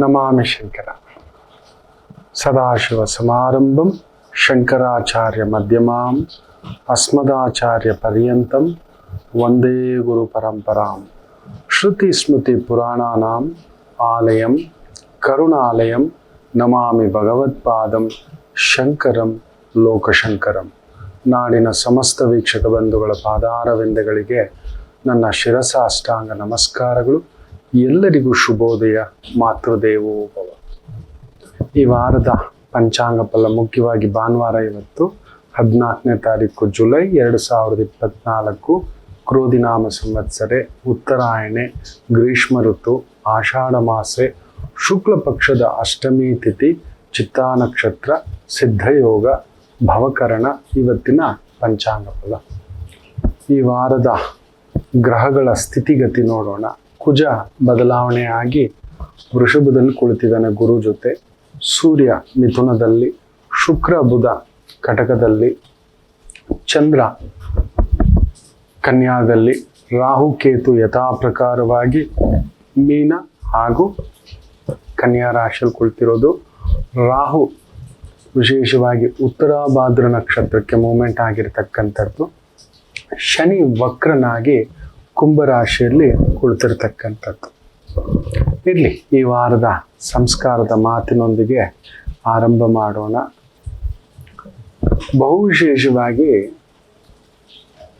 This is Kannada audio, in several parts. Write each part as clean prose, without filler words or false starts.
ನಮಾಮಿ ಶಂಕರ. ಸದಾಶಿವ ಸಮಾರಂಭಂ ಶಂಕರಾಚಾರ್ಯ ಮಧ್ಯಮಾಂ ಅಸ್ಮದಾಚಾರ್ಯ ಪರ್ಯಂತಂ ವಂದೇ ಗುರು ಪರಂಪರಾಂ. ಶ್ರುತಿ ಸ್ಮೃತಿ ಪುರಾಣಾನಾಂ ಆಲಯಂ ಕರುಣಾಲಯಂ ನಮಾಮಿ ಭಗವತ್ಪಾದಂ ಶಂಕರಂ ಲೋಕಶಂಕರಂ. ನಾಡಿನ ಸಮಸ್ತ ವೀಕ್ಷಕ ಬಂಧುಗಳ ಪಾದಾರವಿಂದಗಳಿಗೆ ನನ್ನ ಶಿರಸಾಷ್ಟಾಂಗ ನಮಸ್ಕಾರಗಳು. ಎಲ್ಲರಿಗೂ ಶುಭೋದಯ. ಮಾತೃದೇವೋ ಭವ. ಈ ವಾರದ ಪಂಚಾಂಗ ಫಲ ಮುಖ್ಯವಾಗಿ ಭಾನುವಾರ, ಇವತ್ತು 14ನೇ ತಾರೀಕು ಜುಲೈ 2024, ಕ್ರೋಧಿನಾಮ ಸಂವತ್ಸರೆ, ಉತ್ತರಾಯಣೆ, ಗ್ರೀಷ್ಮ ಋತು, ಆಷಾಢ ಮಾಸೆ, ಶುಕ್ಲ ಪಕ್ಷದ ಅಷ್ಟಮಿ ತಿಥಿ, ಚಿತ್ತಾ ನಕ್ಷತ್ರ, ಸಿದ್ಧಯೋಗ, ಭವಕರಣ. ಇವತ್ತಿನ ಪಂಚಾಂಗ ಫಲ. ಈ ವಾರದ ಗ್ರಹಗಳ ಸ್ಥಿತಿಗತಿ ನೋಡೋಣ. ಕುಜ ಬದಲಾವಣೆ ಆಗಿ ವೃಷಭದಲ್ಲಿ ಕುಳಿತಿದ್ದಾನೆ ಗುರು ಜೊತೆ, ಸೂರ್ಯ ಮಿಥುನದಲ್ಲಿ, ಶುಕ್ರ ಬುಧ ಕಟಕದಲ್ಲಿ, ಚಂದ್ರ ಕನ್ಯಾದಲ್ಲಿ, ರಾಹು ಕೇತು ಯಥಾ ಪ್ರಕಾರವಾಗಿ ಮೀನ ಹಾಗೂ ಕನ್ಯಾ ರಾಶಿಯಲ್ಲಿ ಕುಳಿತಿರೋದು. ರಾಹು ವಿಶೇಷವಾಗಿ ಉತ್ತರಾಭಾದ್ರ ನಕ್ಷತ್ರಕ್ಕೆ ಮೂಮೆಂಟ್ ಆಗಿರ್ತಕ್ಕಂಥದ್ದು. ಶನಿ ವಕ್ರನಾಗಿ ಕುಂಭರಾಶಿಯಲ್ಲಿ ಕುಳಿತಿರ್ತಕ್ಕಂಥದ್ದು. ಇರಲಿ, ಈ ವಾರದ ಸಂಸ್ಕಾರದ ಮಾತಿನೊಂದಿಗೆ ಆರಂಭ ಮಾಡೋಣ. ಬಹುವಿಶೇಷವಾಗಿ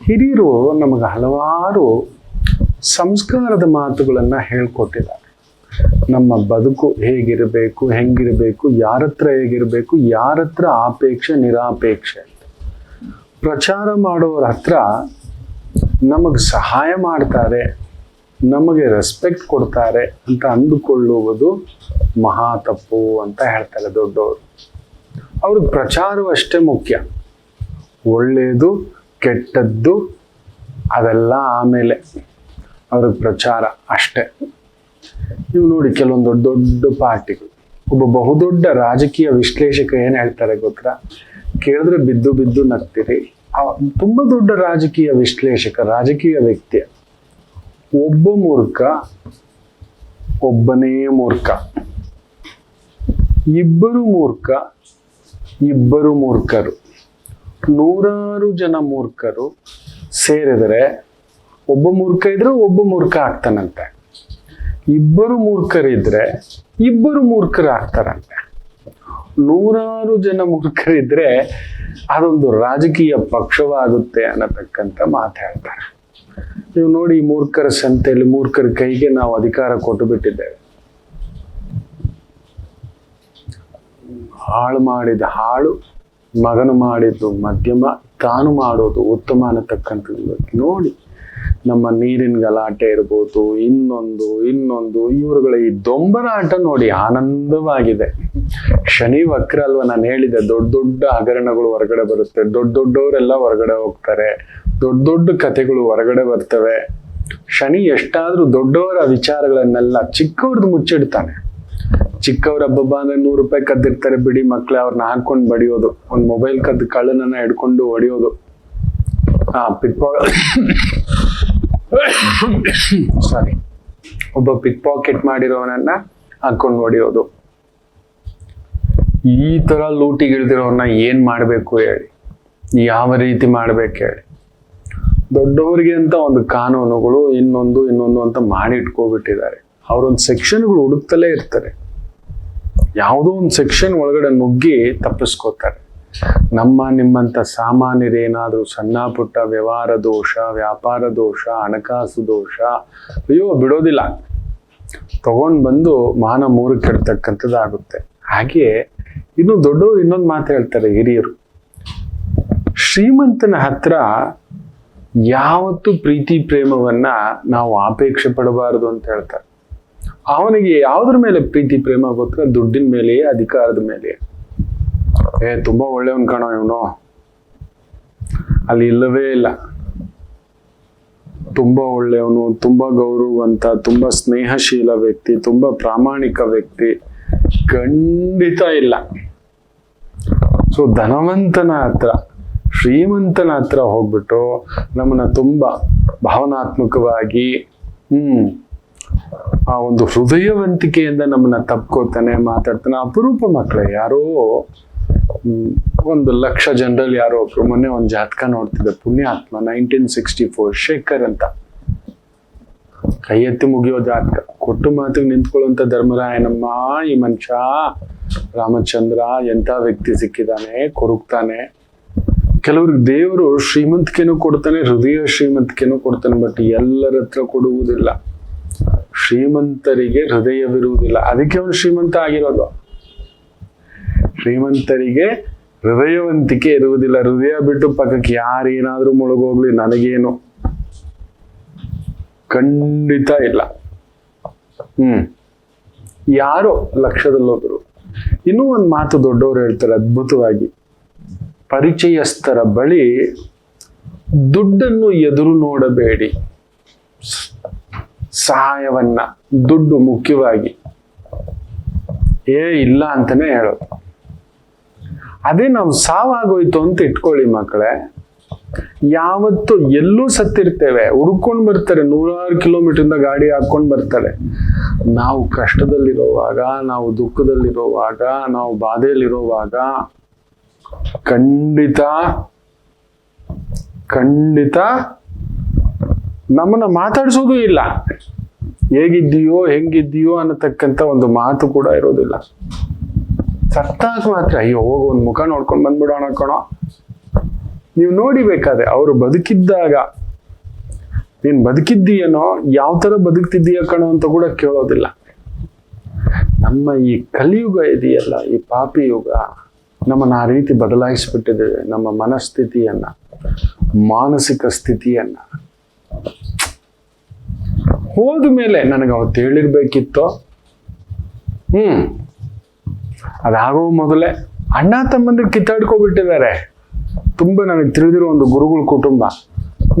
ಹಿರಿಯರು ನಮಗೆ ಹಲವಾರು ಸಂಸ್ಕಾರದ ಮಾತುಗಳನ್ನು ಹೇಳ್ಕೊಟ್ಟಿದ್ದಾರೆ. ನಮ್ಮ ಬದುಕು ಹೇಗಿರಬೇಕು, ಹೆಂಗಿರಬೇಕು, ಯಾರ ಹತ್ರ ಹೇಗಿರಬೇಕು, ಯಾರ ಹತ್ರ ಆಪೇಕ್ಷೆ ನಿರಾಪೇಕ್ಷೆ ಅಂತ. ಪ್ರಚಾರ ಮಾಡೋರ ಹತ್ರ ನಮಗೆ ಸಹಾಯ ಮಾಡ್ತಾರೆ, ನಮಗೆ ರೆಸ್ಪೆಕ್ಟ್ ಕೊಡ್ತಾರೆ ಅಂತ ಅಂದುಕೊಳ್ಳುವುದು ಮಹಾ ತಪ್ಪು ಅಂತ ಹೇಳ್ತಾರೆ ದೊಡ್ಡವರು. ಅವ್ರಿಗೆ ಪ್ರಚಾರವೂ ಅಷ್ಟೇ ಮುಖ್ಯ. ಒಳ್ಳೆಯದು ಕೆಟ್ಟದ್ದು ಅವೆಲ್ಲ ಆಮೇಲೆ, ಅವ್ರಿಗೆ ಪ್ರಚಾರ ಅಷ್ಟೇ. ನೀವು ನೋಡಿ, ಕೆಲವೊಂದು ದೊಡ್ಡ ದೊಡ್ಡ ಪಾರ್ಟಿಗಳು, ಒಬ್ಬ ಬಹುದೊಡ್ಡ ರಾಜಕೀಯ ವಿಶ್ಲೇಷಕ ಏನು ಹೇಳ್ತಾರೆ ಗೊತ್ತಾ? ಕೇಳಿದ್ರೆ ಬಿದ್ದು ಬಿದ್ದು ನಗ್ತೀರಿ. ತುಂಬ ದೊಡ್ಡ ರಾಜಕೀಯ ವಿಶ್ಲೇಷಕ, ರಾಜಕೀಯ ವ್ಯಕ್ತಿ, ಒಬ್ಬ ಮೂರ್ಖ, ಒಬ್ಬನೇ ಮೂರ್ಖ, ಇಬ್ಬರು ಮೂರ್ಖ, ಇಬ್ಬರು ಮೂರ್ಖರು, 100 ಜನ ಮೂರ್ಖರು ಸೇರಿದರೆ ಒಬ್ಬ ಮೂರ್ಖ ಇದ್ರೆ ಒಬ್ಬ ಮೂರ್ಖ ಆಗ್ತಾನಂತೆ. ಇಬ್ಬರು ಮೂರ್ಖರಿದ್ರೆ ಇಬ್ಬರು ಮೂರ್ಖರು ಆಗ್ತಾರಂತೆ. 100 ಜನ ಮೂರ್ಖರಿದ್ರೆ ಅದೊಂದು ರಾಜಕೀಯ ಪಕ್ಷವಾಗುತ್ತೆ ಅನ್ನತಕ್ಕಂಥ ಮಾತು ಹೇಳ್ತಾರೆ. ನೀವು ನೋಡಿ, ಈ ಮೂರ್ಖರ ಸಂತೆಯಲ್ಲಿ ಮೂರ್ಖರ ಕೈಗೆ ನಾವು ಅಧಿಕಾರ ಕೊಟ್ಟು ಬಿಟ್ಟಿದ್ದೇವೆ. ಹಾಳು ಮಾಡಿದ ಹಾಳು, ಮಗನು ಮಾಡಿದ್ದು ಮಧ್ಯಮ, ತಾನು ಮಾಡೋದು ಉತ್ತಮ ಅನ್ನತಕ್ಕಂಥದ್ದು. ನೋಡಿ, ನಮ್ಮ ನೀರಿನ ಗಲಾಟೆ ಇರ್ಬೋದು, ಇನ್ನೊಂದು ಇವರುಗಳ ಈ ದೊಂಬರಾಟ ನೋಡಿ ಆನಂದವಾಗಿದೆ. ಶನಿ ವಕ್ರ ಅಲ್ವಾ, ನಾನು ಹೇಳಿದೆ, ದೊಡ್ಡ ದೊಡ್ಡ ಹಗರಣಗಳು ಹೊರಗಡೆ ಬರುತ್ತೆ, ದೊಡ್ಡವರೆಲ್ಲ ಹೊರಗಡೆ ಹೋಗ್ತಾರೆ, ದೊಡ್ಡ ಕಥೆಗಳು ಹೊರಗಡೆ ಬರ್ತವೆ. ಶನಿ ಎಷ್ಟಾದ್ರೂ ದೊಡ್ಡವರ ವಿಚಾರಗಳನ್ನೆಲ್ಲ ಚಿಕ್ಕವ್ರದ್ದು ಮುಚ್ಚಿಡ್ತಾನೆ. ಚಿಕ್ಕವ್ರ ಹಬ್ಬ ಅಂದ್ರೆ 100 ರೂಪಾಯಿ ಕದ್ದಿರ್ತಾರೆ, ಬಿಡಿ ಮಕ್ಳೆ, ಅವ್ರನ್ನ ಹಾಕೊಂಡು ಬಡಿಯೋದು, ಒಂದು ಮೊಬೈಲ್ ಕದ್ದು ಕಳ್ಳನನ್ನ ಹಿಡ್ಕೊಂಡು ಹೊಡಿಯೋದು, ಒಬ್ಬ ಪಿಕ್ ಪಾಕೆಟ್ ಮಾಡಿರೋನನ್ನ ಹಾಕೊಂಡು ಹೊಡಿಯೋದು. ಈ ತರ ಲೂಟಿಗಿಳ್ದಿರೋನ್ನ ಏನ್ ಮಾಡ್ಬೇಕು ಹೇಳಿ, ಯಾವ ರೀತಿ ಮಾಡ್ಬೇಕು ಹೇಳಿ? ದೊಡ್ಡವರಿಗೆ ಅಂತ ಒಂದು ಕಾನೂನುಗಳು ಇನ್ನೊಂದು ಅಂತ ಮಾಡಿ ಇಟ್ಕೋಬಿಟ್ಟಿದ್ದಾರೆ. ಅವರೊಂದು ಸೆಕ್ಷನ್ಗಳು ಹುಡುಕ್ತಲೇ ಇರ್ತಾರೆ, ಯಾವುದೋ ಒಂದು ಸೆಕ್ಷನ್ ಒಳಗಡೆ ನುಗ್ಗಿ ತಪ್ಪಿಸ್ಕೋತಾರೆ. ನಿಮ್ಮಂತ ಸಾಮಾನ್ಯರೇನಾದ್ರೂ ಸಣ್ಣ ಪುಟ್ಟ ವ್ಯವಹಾರ ದೋಷ, ವ್ಯಾಪಾರ ದೋಷ, ಹಣಕಾಸು ದೋಷ, ಅಯ್ಯೋ ಬಿಡೋದಿಲ್ಲ, ತಗೊಂಡ್ ಬಂದು ಮಾನ ಮೂರಕ್ಕೆ ಕೆಡ್ತಕ್ಕಂಥದ್ದಾಗುತ್ತೆ. ಹಾಗೆ ಇನ್ನು ದೊಡ್ಡವರು ಇನ್ನೊಂದು ಮಾತು ಹೇಳ್ತಾರೆ ಹಿರಿಯರು, ಶ್ರೀಮಂತನ ಹತ್ರ ಯಾವತ್ತೂ ಪ್ರೀತಿ ಪ್ರೇಮವನ್ನ ನಾವು ಆಪೇಕ್ಷೆ ಪಡಬಾರದು ಅಂತ ಹೇಳ್ತಾರೆ. ಅವನಿಗೆ ಯಾವುದ್ರ ಮೇಲೆ ಪ್ರೀತಿ ಪ್ರೇಮ ಗೊತ್ತಾ? ದುಡ್ಡಿನ ಮೇಲೆಯೇ, ಅಧಿಕಾರದ ಮೇಲೆಯೇ. ತುಂಬಾ ಒಳ್ಳೆಯವನ್ ಕಾಣೋ ಇವನು, ಅಲ್ಲಿ ಇಲ್ಲವೇ ಇಲ್ಲ. ತುಂಬಾ ಒಳ್ಳೆಯವನು, ತುಂಬಾ ಗೌರವವಂತ, ತುಂಬಾ ಸ್ನೇಹಶೀಲ ವ್ಯಕ್ತಿ, ತುಂಬಾ ಪ್ರಾಮಾಣಿಕ ವ್ಯಕ್ತಿ, ಖಂಡಿತ ಇಲ್ಲ. ಸೊ ಧನವಂತನ ಹತ್ರ, ಶ್ರೀಮಂತನ ಹತ್ರ ಹೋಗ್ಬಿಟ್ಟು ನಮ್ಮನ್ನ ತುಂಬಾ ಭಾವನಾತ್ಮಕವಾಗಿ ಆ ಒಂದು ಹೃದಯವಂತಿಕೆಯಿಂದ ನಮ್ಮನ್ನ ತಪ್ಕೋತಾನೆ, ಮಾತಾಡ್ತಾನೆ. ಅಪರೂಪ ಮಕ್ಕಳೇ. ಯಾರೋ 1,00,000 ಜನರಲ್ಲಿ ಯಾರೋ ಒಬ್ರು ಮೊನ್ನೆ ಒಂದು ಜಾತಕ ನೋಡ್ತಿದ್ದೆ, ಪುಣ್ಯಾತ್ಮ, 1964 ಶೇಖರ್ ಅಂತ, ಕೈ ಎತ್ತಿ ಮುಗಿಯೋ ಜಾತಕ, ಕೊಟ್ಟು ಮಾತಿಗೆ ನಿಂತ್ಕೊಳ್ಳುವಂತ ಧರ್ಮರಾಯನಮ್ಮ. ಈ ಮನುಷ್ಯ ರಾಮಚಂದ್ರ ಎಂತ ವ್ಯಕ್ತಿ ಸಿಕ್ಕಿದಾನೆ, ಕೊರಗ್ತಾನೆ. ಕೆಲವ್ರಿಗೆ ದೇವರು ಶ್ರೀಮಂತಿಕೆನೂ ಕೊಡ್ತಾನೆ, ಹೃದಯ ಶ್ರೀಮಂತಿಕೆನೂ ಕೊಡ್ತಾನೆ. ಬಟ್ ಎಲ್ಲರ ಹತ್ರ ಕೊಡುವುದಿಲ್ಲ. ಶ್ರೀಮಂತರಿಗೆ ಹೃದಯವಿರುವುದಿಲ್ಲ, ಅದಕ್ಕೆ ಅವನು ಶ್ರೀಮಂತ ಆಗಿರೋದು. ಶ್ರೀಮಂತರಿಗೆ ಹೃದಯವಂತಿಕೆ ಇರುವುದಿಲ್ಲ. ಹೃದಯ ಬಿಟ್ಟು ಪಕ್ಕಕ್ಕೆ ಯಾರೇನಾದ್ರೂ ಮುಳುಗೋಗ್ಲಿ ನನಗೇನು, ಖಂಡಿತ ಇಲ್ಲ. ಯಾರೋ ಲಕ್ಷದಲ್ಲೊಬ್ರು. ಇನ್ನೂ ಒಂದು ಮಾತು ದೊಡ್ಡವರು ಹೇಳ್ತಾರೆ ಅದ್ಭುತವಾಗಿ, ಪರಿಚಯಸ್ಥರ ಬಳಿ ದುಡ್ಡನ್ನು ಎದುರು ನೋಡಬೇಡಿ, ಸಹಾಯವನ್ನ, ದುಡ್ಡು ಮುಖ್ಯವಾಗಿ ಇಲ್ಲ ಅಂತಾನೆ ಹೇಳೋದು. ಅದೇ ನಾವು ಸಾವಾಗೋಯ್ತು ಅಂತ ಇಟ್ಕೊಳ್ಳಿ ಮಕ್ಕಳೇ, ಯಾವತ್ತು ಎಲ್ಲೂ ಸತ್ತಿರ್ತೇವೆ, ಹುಡ್ಕೊಂಡು ಬರ್ತಾರೆ, 100 ಕಿಲೋಮೀಟರ್ ಗಾಡಿ ಹಾಕೊಂಡು ಬರ್ತಾರೆ. ನಾವು ಕಷ್ಟದಲ್ಲಿರುವಾಗ, ನಾವು ದುಃಖದಲ್ಲಿರುವಾಗ, ನಾವು ಬಾಧೆಯಲ್ಲಿರುವಾಗ ಖಂಡಿತ ನಮ್ಮನ್ನ ಮಾತಾಡ್ಸೋದು ಇಲ್ಲ. ಹೇಗಿದ್ದೀಯೋ ಹೆಂಗಿದ್ದೀಯೋ ಅನ್ನತಕ್ಕಂಥ ಒಂದು ಮಾತು ಕೂಡ ಇರೋದಿಲ್ಲ. ಸತ್ತಾಗ ಮಾತ್ರ ಅಯ್ಯೋ ಹೋಗೋ ಒಂದು ಮುಖ ನೋಡ್ಕೊಂಡು ಬಂದ್ಬಿಡೋಣ ಕಣೋ. ನೀವು ನೋಡಿಬೇಕಾದ್ರೆ ಅವರು ಬದುಕಿದ್ದಾಗ ನೀನ್ ಬದುಕಿದ್ದೀಯನೋ, ಯಾವ ತರ ಬದುಕ್ತಿದ್ದೀಯ ಕಣೋ ಅಂತ ಕೂಡ ಕೇಳೋದಿಲ್ಲ. ನಮ್ಮ ಈ ಕಲಿಯುಗ ಇದೆಯಲ್ಲ, ಈ ಪಾಪಿ ಯುಗ ನಮ್ಮನ್ನ ಆ ರೀತಿ ಬದಲಾಯಿಸ್ಬಿಟ್ಟಿದ್ದೇವೆ. ನಮ್ಮ ಮನಸ್ಥಿತಿಯನ್ನ, ಮಾನಸಿಕ ಸ್ಥಿತಿಯನ್ನ. ಹೋದ ಮೇಲೆ ನನಗೆ ಅವತ್ತು ಹೇಳಿರ್ಬೇಕಿತ್ತು. ಅದಾಗೋ ಮೊದಲೇ ಅಣ್ಣ ತಮ್ಮಂದ್ರೆ ಕಿತ್ತಾಡ್ಕೊಬಿಟ್ಟಿದ್ದಾರೆ. ತುಂಬಾ ನನಗೆ ತಿಳಿದಿರೋ ಒಂದು ಗುರುಗಳ ಕುಟುಂಬ,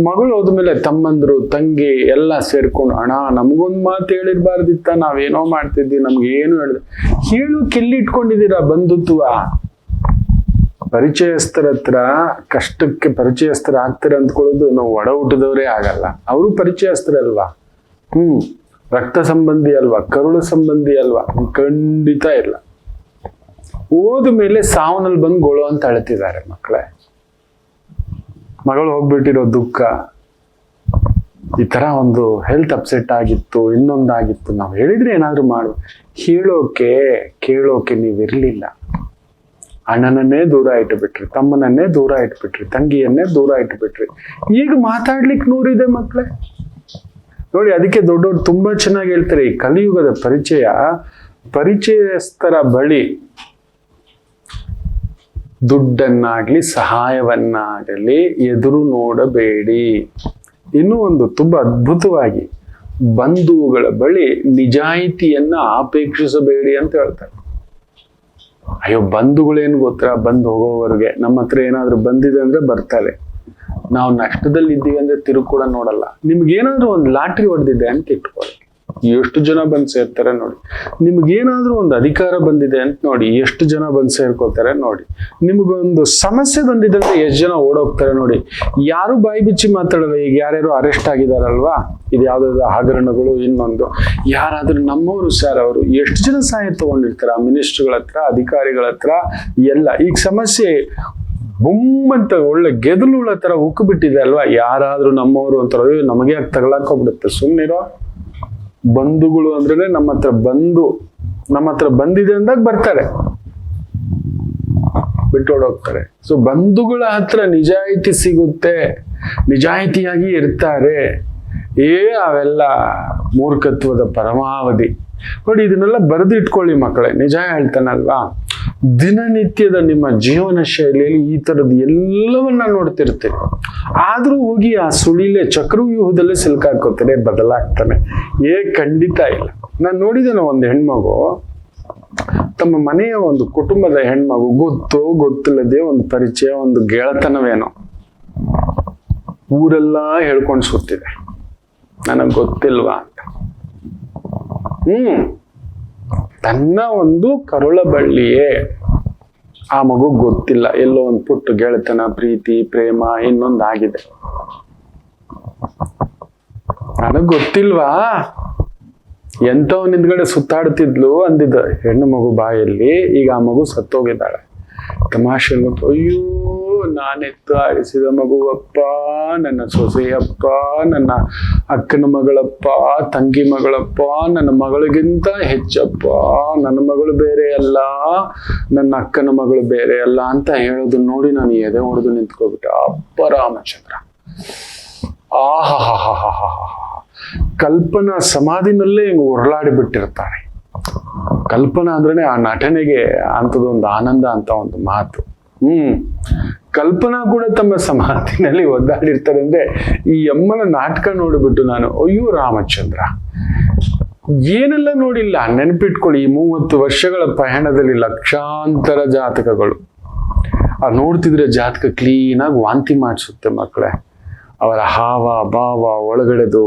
ಮಗಳು ಹೋದ್ಮೇಲೆ ತಮ್ಮಂದ್ರು ತಂಗಿ ಎಲ್ಲ ಸೇರ್ಕೊಂಡು, ಅಣ್ಣ ನಮಗೊಂದು ಮಾತು ಹೇಳಿರ್ಬಾರ್ದಿತ್ತ, ನಾವೇನೋ ಮಾಡ್ತಿದ್ವಿ, ನಮ್ಗೆ ಏನು ಹೇಳು ಕೆಲ್ಲಿಟ್ಕೊಂಡಿದ್ದೀರಾ ಬಂಧುತ್ವ. ಪರಿಚಯಸ್ಥರ ಹತ್ರ ಕಷ್ಟಕ್ಕೆ ಪರಿಚಯಸ್ಥರ ಆಗ್ತಾರೆ ಅಂದ್ಕೊಳ್ಳೋದು ನಾವು ಒಡ ಹುಟ್ಟಿದವರೇ ಆಗಲ್ಲ. ಅವರು ಪರಿಚಯಸ್ಥರಲ್ವಾ, ರಕ್ತ ಸಂಬಂಧಿ ಅಲ್ವಾ, ಕರುಳು ಸಂಬಂಧಿ ಅಲ್ವಾ, ಖಂಡಿತ ಇಲ್ಲ. ಹೋದ ಮೇಲೆ ಸಾವನಲ್ಲಿ ಬಂದು ಗೋಳು ಅಂತ ಅಳ್ತಿದ್ದಾರೆ ಮಕ್ಕಳೇ. ಮಗಳು ಹೋಗ್ಬಿಟ್ಟಿರೋ ದುಃಖ, ಈ ತರ ಒಂದು ಹೆಲ್ತ್ ಅಪ್ಸೆಟ್ ಆಗಿತ್ತು, ಇನ್ನೊಂದಾಗಿತ್ತು, ನಾವು ಹೇಳಿದ್ರೆ ಏನಾದ್ರು ಮಾಡು, ಕೇಳೋಕೆ ನೀವಿರ್ಲಿಲ್ಲ. ಅಣ್ಣನನ್ನೇ ದೂರ ಇಟ್ಬಿಟ್ರಿ, ತಮ್ಮನನ್ನೇ ದೂರ ಇಟ್ಬಿಟ್ರಿ, ತಂಗಿಯನ್ನೇ ದೂರ ಇಟ್ಬಿಟ್ರಿ. ಈಗ ಮಾತಾಡ್ಲಿಕ್ಕೆ 100 ಇದೆ ಮಕ್ಕಳೇ. ನೋಡಿ, ಅದಕ್ಕೆ ದೊಡ್ಡವರು ತುಂಬಾ ಚೆನ್ನಾಗಿ ಹೇಳ್ತಾರೆ, ಈ ಕಲಿಯುಗದ ಪರಿಚಯಸ್ಥರ ಬಳಿ ದುಡ್ಡನ್ನಾಗ್ಲಿ ಸಹಾಯವನ್ನಾಗಲಿ ಎದುರು ನೋಡಬೇಡಿ. ಇನ್ನೂ ಒಂದು ತುಂಬಾ ಅದ್ಭುತವಾಗಿ, ಬಂಧುಗಳ ಬಳಿ ನಿಜಾಯಿತಿಯನ್ನ ಅಪೇಕ್ಷಿಸಬೇಡಿ ಅಂತ ಹೇಳ್ತಾರೆ. ಅಯ್ಯೋ, ಬಂಧುಗಳೇನು ಗೊತ್ತಾ, ಬಂದು ಹೋಗೋವರೆಗೆ ನಮ್ಮ ಹತ್ರ ಏನಾದ್ರು ಬಂದಿದೆ ಅಂದ್ರೆ ಬರ್ತಾರೆ. ನಾವು ನಷ್ಟದಲ್ಲಿ ಇದ್ದೀವಿ ಅಂದ್ರೆ ತಿರುಗಿ ಕೂಡ ನೋಡಲ್ಲ. ನಿಮ್ಗೇನಾದ್ರೂ ಒಂದು ಲಾಟ್ರಿ ಹೊಡೆದಿದೆ ಅಂತ ಇಟ್ಕೊಳ್ಳಿ, ಎಷ್ಟು ಜನ ಬಂದು ಸೇರ್ತಾರೆ ನೋಡಿ. ನಿಮ್ಗೇನಾದ್ರೂ ಒಂದು ಅಧಿಕಾರ ಬಂದಿದೆ ಅಂತ ನೋಡಿ, ಎಷ್ಟು ಜನ ಬಂದು ಸೇರ್ಕೋತಾರೆ ನೋಡಿ. ನಿಮ್ಗೊಂದು ಸಮಸ್ಯೆ ಬಂದಿದೆ ಅಂದ್ರೆ ಎಷ್ಟು ಜನ ಓಡೋಗ್ತಾರೆ ನೋಡಿ. ಯಾರು ಬಾಯಿ ಬಿಚ್ಚಿ ಮಾತಾಡಲ್ಲ. ಈಗ ಯಾರ್ಯಾರು ಅರೆಸ್ಟ್ ಆಗಿದಾರಲ್ವಾ, ಇದು ಯಾವ್ದಾದ್ರು ಹಗರಣಗಳು, ಇನ್ನೊಂದು ಯಾರಾದ್ರೂ ನಮ್ಮವರು ಸರ್, ಅವರು ಎಷ್ಟು ಜನ ಸಹಾಯ ತಗೊಂಡಿರ್ತಾರೆ ಆ ಮಿನಿಸ್ಟ್ರುಗಳ ಹತ್ರ, ಅಧಿಕಾರಿಗಳ ಹತ್ರ ಎಲ್ಲ. ಈಗ ಸಮಸ್ಯೆ ಬೊಮ್ಮಂತ ಒಳ್ಳೆ ಗೆದಲುಳ ತರ ಉಕ್ಕು ಬಿಟ್ಟಿದೆ ಅಲ್ವಾ. ಯಾರಾದ್ರೂ ನಮ್ಮವರು ಅಂತಾರ, ನಮಗೆ ಯಾಕೆ ತಗೊಳಕೋಗ್ಬಿಡುತ್ತೆ, ಸುಮ್ಮನಿರೋ. ಬಂಧುಗಳು ಅಂದ್ರೆ ನಮ್ಮ ಹತ್ರ ಬಂದಿದೆ ಅಂದಾಗ ಬರ್ತಾರೆ, ಬಿಟ್ಟೋಡೋಗ್ತಾರೆ. ಸೊ ಬಂಧುಗಳ ಹತ್ರ ನಿಜಾಯಿತಿ ಸಿಗುತ್ತೆ, ನಿಜಾಯಿತಿಯಾಗಿ ಇರ್ತಾರೆ. ಅವೆಲ್ಲ ಮೂರ್ಖತ್ವದ ಪರಮಾವಧಿ. ನೋಡಿ, ಇದನ್ನೆಲ್ಲ ಬರೆದು ಇಟ್ಕೊಳ್ಳಿ ಮಕ್ಕಳೇ. ನಿಜ ಹೇಳ್ತಾನಲ್ವಾ, ದಿನನಿತ್ಯದ ನಿಮ್ಮ ಜೀವನ ಶೈಲಿಯಲ್ಲಿ ಈ ತರದ್ದು ಎಲ್ಲವನ್ನ ನೋಡ್ತಿರ್ತೀರಿ. ಆದ್ರೂ ಹೋಗಿ ಆ ಸುಳಿಲೆ ಚಕ್ರವ್ಯೂಹದಲ್ಲೇ ಸಿಲ್ಕಾಕೋತಾರೆ, ಬದಲಾಗ್ತಾನೆ. ಖಂಡಿತ ಇಲ್ಲ. ನಾನು ನೋಡಿದ್ದೇನೆ ಒಂದು ಹೆಣ್ಮಗು, ತಮ್ಮ ಮನೆಯ ಒಂದು ಕುಟುಂಬದ ಹೆಣ್ಮಗು, ಗೊತ್ತಿಲ್ಲದೆ ಒಂದು ಪರಿಚಯ, ಒಂದು ಗೆಳತನವೇನೋ ಊರೆಲ್ಲ ಹೇಳ್ಕೊಂಡು ಸುತ್ತಿದೆ, ನನಗ್ ಗೊತ್ತಿಲ್ವಾ ಅಂತ. ತನ್ನ ಒಂದು ಕರುಳ ಬಳ್ಳಿಯೇ ಆ ಮಗು ಗೊತ್ತಿಲ್ಲ, ಎಲ್ಲೋ ಒಂದು ಪುಟ್ಟ ಗೆಳತನ, ಪ್ರೀತಿ, ಪ್ರೇಮ ಇನ್ನೊಂದಾಗಿದೆ. ನನಗ್ ಗೊತ್ತಿಲ್ವಾ, ಎಂಥವ್ ಹಿಂದ್ಗಡೆ ಸುತ್ತಾಡ್ತಿದ್ಲು ಅಂದಿದ್ದ ಹೆಣ್ಣು ಮಗು ಬಾಯಲ್ಲಿ. ಈಗ ಆ ಮಗು ಸತ್ತೋಗಿದ್ದಾಳೆ. ತಮಾಷೆ ಗೊತ್ತು, ಅಯ್ಯೋ ನಾನೆತ್ತು ಆಡಿಸಿದ ಮಗುವಪ್ಪ, ನನ್ನ ಸೊಸೆಯಪ್ಪ, ನನ್ನ ಅಕ್ಕನ ಮಗಳಪ್ಪ, ತಂಗಿ ಮಗಳಪ್ಪ, ನನ್ನ ಮಗಳಿಗಿಂತ ಹೆಚ್ಚಪ್ಪ, ನನ್ನ ಮಗಳು ಬೇರೆ ಅಲ್ಲ, ನನ್ನ ಅಕ್ಕನ ಮಗಳು ಬೇರೆ ಅಲ್ಲ ಅಂತ ಹೇಳೋದು ನೋಡಿ ನಾನು ಎದೆ ಹೊಡೆದು ನಿಂತ್ಕೊಬಿಟ್ಟೆ. ಅಪ್ಪ ರಾಮಚಂದ್ರ, ಆಹಾ, ಕಲ್ಪನಾ ಸಮಾಧಿನಲ್ಲೇ ಹಿಂಗೆ ಹೊರಳಾಡಿ ಬಿಟ್ಟಿರ್ತಾರೆ. ಕಲ್ಪನಾ ಅಂದ್ರೇನೆ ಆ ನಟನೆಗೆ ಅಂಥದ್ದೊಂದು ಆನಂದ ಅಂತ ಒಂದು ಮಾತು. ಕಲ್ಪನಾ ಕೂಡ ತಮ್ಮ ಸಮಾಧಿನಲ್ಲಿ ಒದ್ದಾಡಿರ್ತಾರೆ ಅಂದ್ರೆ ಈ ಅಮ್ಮನ ನಾಟಕ ನೋಡಿಬಿಟ್ಟು ನಾನು ಅಯ್ಯೋ ರಾಮಚಂದ್ರ, ಏನೆಲ್ಲ ನೋಡಿಲ್ಲ. ನೆನಪಿಟ್ಕೊಳ್ಳಿ, ಈ 30 ವರ್ಷಗಳ ಪಯಣದಲ್ಲಿ ಲಕ್ಷಾಂತರ ಜಾತಕಗಳು. ನೋಡ್ತಿದ್ರೆ ಜಾತಕ ಕ್ಲೀನಾಗಿ ವಾಂತಿ ಮಾಡಿಸುತ್ತೆ ಮಕ್ಕಳೇ. ಅವರ ಹಾವ ಭಾವ ಒಳಗಡೆದು